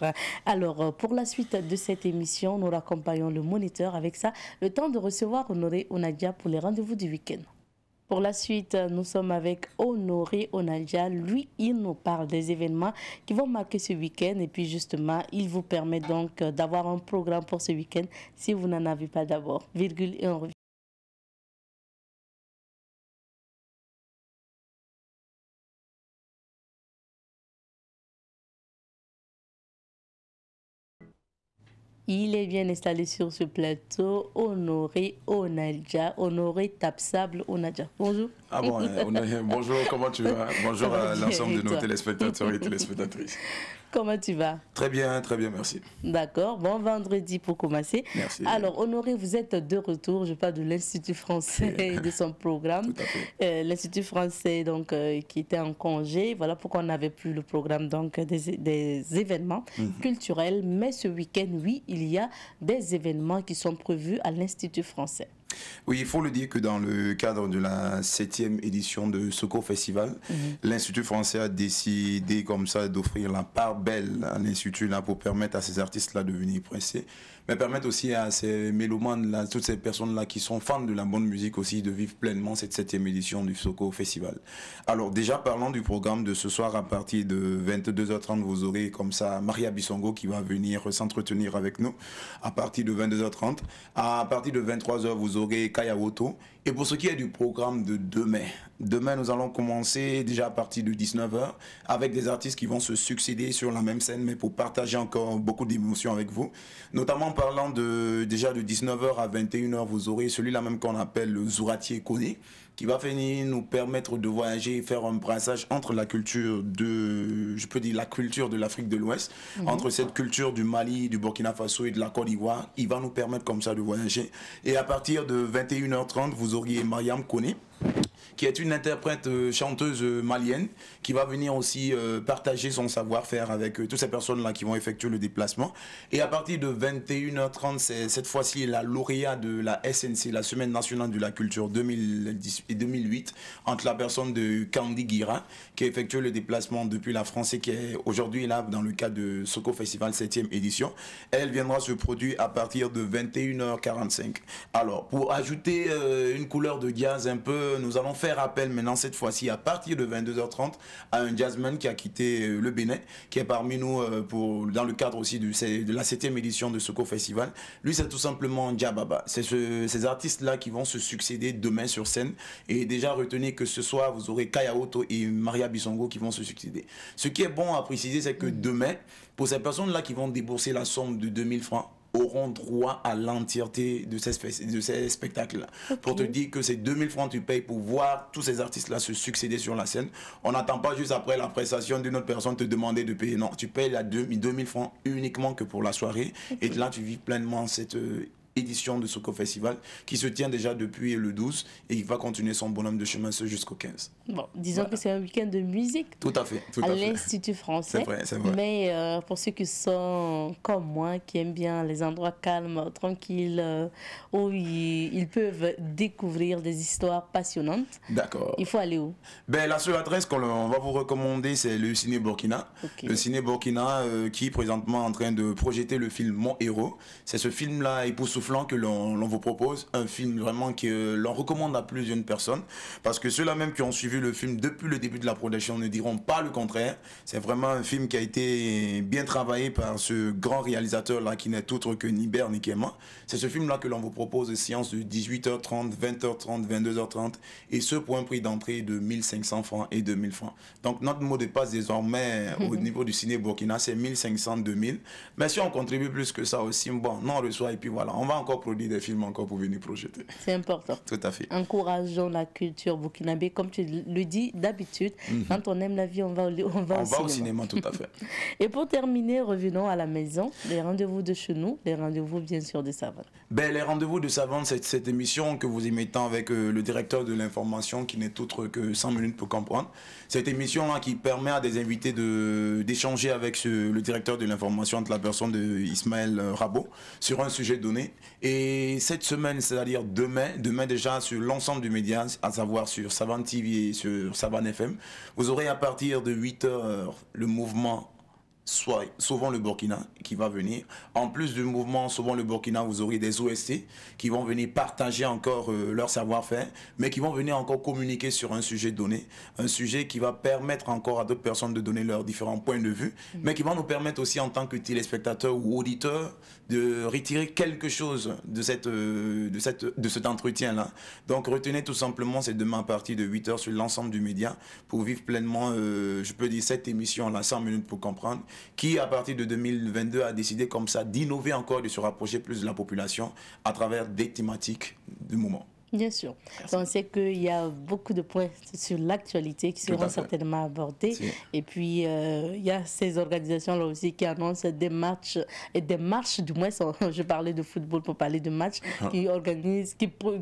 Alors, pour la suite de cette émission, nous accompagnons le moniteur avec ça, le temps de recevoir Honoré Onadia pour les rendez-vous du week-end. Pour la suite, nous sommes avec Honoré Onadia. Lui, il nous parle des événements qui vont marquer ce week-end. Et puis, justement, il vous permet donc d'avoir un programme pour ce week-end si vous n'en avez pas d'abord. Virgule et on revient. Il est bien installé sur ce plateau, Honoré Onadia, Honoré Tapsable Onadia. Bonjour. Ah bon, bonjour, comment tu vas? Bonjour à l'ensemble de nos toi? téléspectateurs et téléspectatrices. Comment tu vas? Très bien, merci. D'accord, bon vendredi pour commencer. Merci. Alors, Honoré, vous êtes de retour, je parle de l'Institut français et de son programme. Tout à fait. L'Institut français, donc, qui était en congé, voilà pourquoi on n'avait plus le programme donc, des événements culturels. Mais ce week-end, oui, il y a des événements qui sont prévus à l'Institut français. Oui, il faut le dire que dans le cadre de la 7e édition de Soko Festival, l'Institut français a décidé comme ça d'offrir la part belle à l'Institut là pour permettre à ces artistes-là de venir presser, mais permettre aussi à ces mélomanes là, toutes ces personnes-là qui sont fans de la bonne musique aussi de vivre pleinement cette 7e édition du Soko Festival. Alors déjà parlons du programme de ce soir à partir de 22h30, vous aurez comme ça Maria Bissongo qui va venir s'entretenir avec nous à partir de 22h30. À partir de 23h, vous aurez Kaya Woto. Et pour ce qui est du programme de demain, nous allons commencer déjà à partir de 19h avec des artistes qui vont se succéder sur la même scène, mais pour partager encore beaucoup d'émotions avec vous. Notamment parlant déjà de 19h à 21h, vous aurez celui-là même qu'on appelle le Zouratier Koné, qui va venir nous permettre de voyager et faire un brassage entre la culture la culture de l'Afrique de l'Ouest, entre cette culture du Mali, du Burkina Faso et de la Côte d'Ivoire. Il va nous permettre comme ça de voyager. Et à partir de 21h30, vous auriez Mariam Koné, qui est une interprète chanteuse malienne, qui va venir aussi partager son savoir-faire avec toutes ces personnes-là qui vont effectuer le déplacement. Et à partir de 21h30, c'est cette fois-ci la lauréat de la SNC, la Semaine nationale de la culture 2010 et 2008, entre la personne de Candy Guira, qui a effectué le déplacement depuis la France et qui est aujourd'hui là dans le cadre de Soko Festival 7e édition. Elle viendra se produire à partir de 21h45. Alors, pour ajouter une couleur de jazz un peu, nous allons faire appel maintenant cette fois-ci à partir de 22h30 à un jazzman qui a quitté le Bénin, qui est parmi nous dans le cadre aussi de la 7e édition de Soko Festival. Lui, c'est tout simplement Djababa. C'est ces artistes-là qui vont se succéder demain sur scène. Et déjà, retenez que ce soir, vous aurez Kaya Woto et Maria Bissongo qui vont se succéder. Ce qui est bon à préciser, c'est que demain, pour ces personnes-là qui vont débourser la somme de 2000 francs, auront droit à l'entièreté de ces spectacles-là. Pour te dire que c'est 2000 francs tu payes pour voir tous ces artistes-là se succéder sur la scène. On n'attend pas juste après la prestation d'une autre personne te demander de payer. Non, tu payes 2000 francs uniquement que pour la soirée. Et là, tu vis pleinement cette édition de Soko Festival qui se tient déjà depuis le 12 et il va continuer son bonhomme de chemin jusqu'au 15. Bon, disons que c'est un week-end de musique. Tout à fait. À l'Institut français. C'est vrai. Mais pour ceux qui sont comme moi, qui aiment bien les endroits calmes, tranquilles, où ils peuvent découvrir des histoires passionnantes. D'accord. Il faut aller où? Ben, la seule adresse qu'on va vous recommander, c'est le Ciné Burkina. Okay. Le Ciné Burkina qui est présentement en train de projeter le film Mon Héros. C'est ce film-là époustouflant que l'on vous propose, un film vraiment que l'on recommande à plusieurs personnes, parce que ceux-là même qui ont suivi le film depuis le début de la production ne diront pas le contraire. C'est vraiment un film qui a été bien travaillé par ce grand réalisateur-là qui n'est autre que Niber Nikema. C'est ce film-là que l'on vous propose, séance de 18h30, 20h30, 22h30, et ce pour un prix d'entrée de 1500 francs et 2000 francs. Donc notre mot de passe désormais au niveau du Ciné Burkina, c'est 1500, 2000. Mais si on contribue plus que ça aussi, bon, on reçoit et puis voilà, on va encore produire des films encore pour venir projeter. C'est important. Tout à fait. Encourageons la culture burkinabé, comme tu le dis d'habitude. Quand on aime la vie, on va au cinéma. Tout à fait. Et pour terminer, revenons à la maison. Les rendez-vous de chez nous, les rendez-vous bien sûr de Savane. Ben, les rendez-vous de Savane, c'est cette émission que vous émettez avec le directeur de l'information qui n'est autre que 100 minutes pour comprendre. Cette émission-là qui permet à des invités d'échanger avec le directeur de l'information, entre la personne de Ismaël Rabo, sur un sujet donné. Et cette semaine, c'est-à-dire demain déjà sur l'ensemble du média, à savoir sur Savane TV et sur Savane FM, vous aurez à partir de 8h le mouvement Sauvons le Burkina qui va venir. En plus du mouvement Sauvons le Burkina, vous aurez des OST qui vont venir partager encore leur savoir-faire, mais qui vont venir encore communiquer sur un sujet donné, un sujet qui va permettre encore à d'autres personnes de donner leurs différents points de vue, mais qui va nous permettre aussi en tant que téléspectateurs ou auditeurs de retirer quelque chose de cet entretien-là. Donc retenez tout simplement, c'est demain à partir de 8h sur l'ensemble du média pour vivre pleinement, je peux dire, cette émission-là, 100 minutes pour comprendre, qui à partir de 2022 a décidé comme ça d'innover encore, de se rapprocher plus de la population à travers des thématiques du moment. Bien sûr. On sait qu'il y a beaucoup de points sur l'actualité qui seront certainement abordés. Si. Et puis, il y a ces organisations-là aussi qui annoncent des matchs, et des marches, du moins, je parlais de football pour parler de matchs,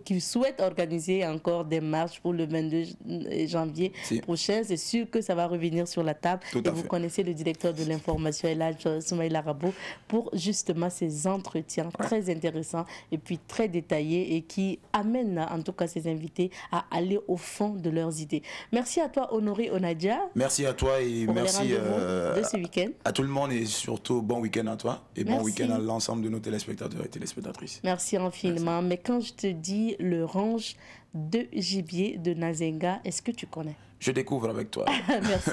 qui souhaitent organiser encore des marches pour le 22 janvier prochain. C'est sûr que ça va revenir sur la table. Et vous connaissez le directeur de l'information, Elhadj Soumaïla Rabo, pour justement ces entretiens très intéressants et puis très détaillés et qui amènent en tout cas ces invités à aller au fond de leurs idées. Merci à toi Honoré Onadia. Merci à toi et merci de ce week-end. À tout le monde et surtout bon week-end à toi et bon week-end à l'ensemble de nos téléspectateurs et téléspectatrices. Merci infiniment. Merci. Mais quand je te dis le range de gibier de Nazenga, est-ce que tu connais? Je découvre avec toi. Merci.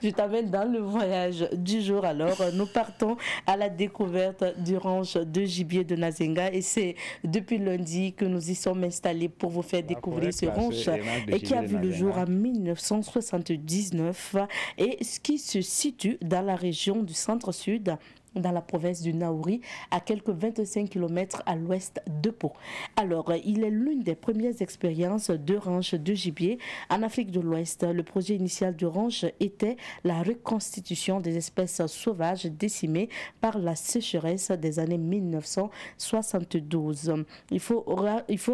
Je t'amène dans le voyage du jour. Alors, nous partons à la découverte du ranch de gibier de Nazenga et c'est depuis lundi que nous y sommes installés pour vous faire découvrir ce ranch et qui a vu le jour en 1979 et ce qui se situe dans la région du centre-sud, dans la province du Naouri, à quelques 25 km à l'ouest de Pau. Alors, il est l'une des premières expériences de ranch de gibier en Afrique de l'Ouest. Le projet initial du ranch était la reconstitution des espèces sauvages décimées par la sécheresse des années 1972. Il faut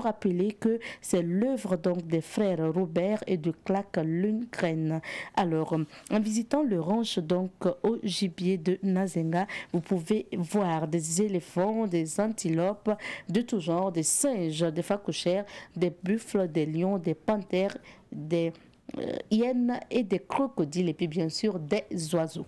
rappeler que c'est l'œuvre donc des frères Robert et de Clark Lundgren. Alors, en visitant le ranch donc au gibier de Nazenga, vous pouvez voir des éléphants, des antilopes de tout genre, des singes, des phacochères, des buffles, des lions, des panthères, des hyènes et des crocodiles et puis bien sûr des oiseaux.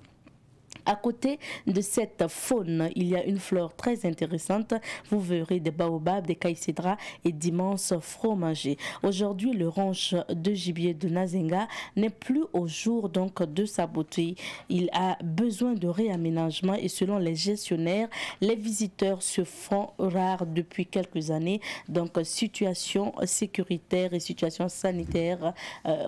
À côté de cette faune, il y a une flore très intéressante. Vous verrez des baobabs, des caïcédras et d'immenses fromagers. Aujourd'hui, le ranch de gibier de Nazenga n'est plus au jour donc de sa beauté. Il a besoin de réaménagement et selon les gestionnaires, les visiteurs se font rares depuis quelques années. Donc, situation sécuritaire et situation sanitaire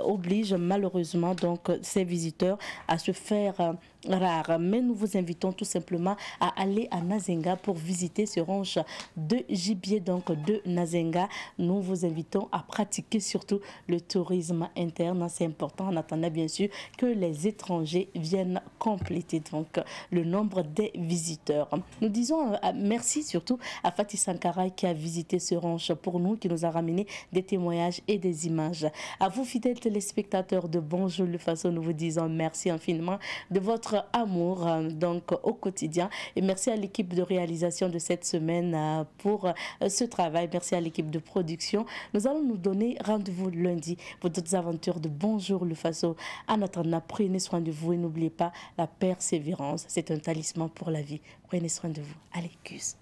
obligent malheureusement donc ces visiteurs à se faire rare. Mais nous vous invitons tout simplement à aller à Nazenga pour visiter ce ranch de gibier, donc de Nazenga. Nous vous invitons à pratiquer surtout le tourisme interne. C'est important en attendant bien sûr que les étrangers viennent compléter donc le nombre des visiteurs. Nous disons merci surtout à Fatih Sankara qui a visité ce ranch pour nous, qui nous a ramené des témoignages et des images. À vous fidèles téléspectateurs de Bonjour le Faso, nous vous disons merci infiniment de votre amour donc au quotidien, et merci à l'équipe de réalisation de cette semaine pour ce travail. Merci à l'équipe de production. Nous allons nous donner rendez-vous lundi pour d'autres aventures de Bonjour le Faso. En attendant, prenez soin de vous et n'oubliez pas la persévérance, c'est un talisman pour la vie. Prenez soin de vous. Allez, cuisse.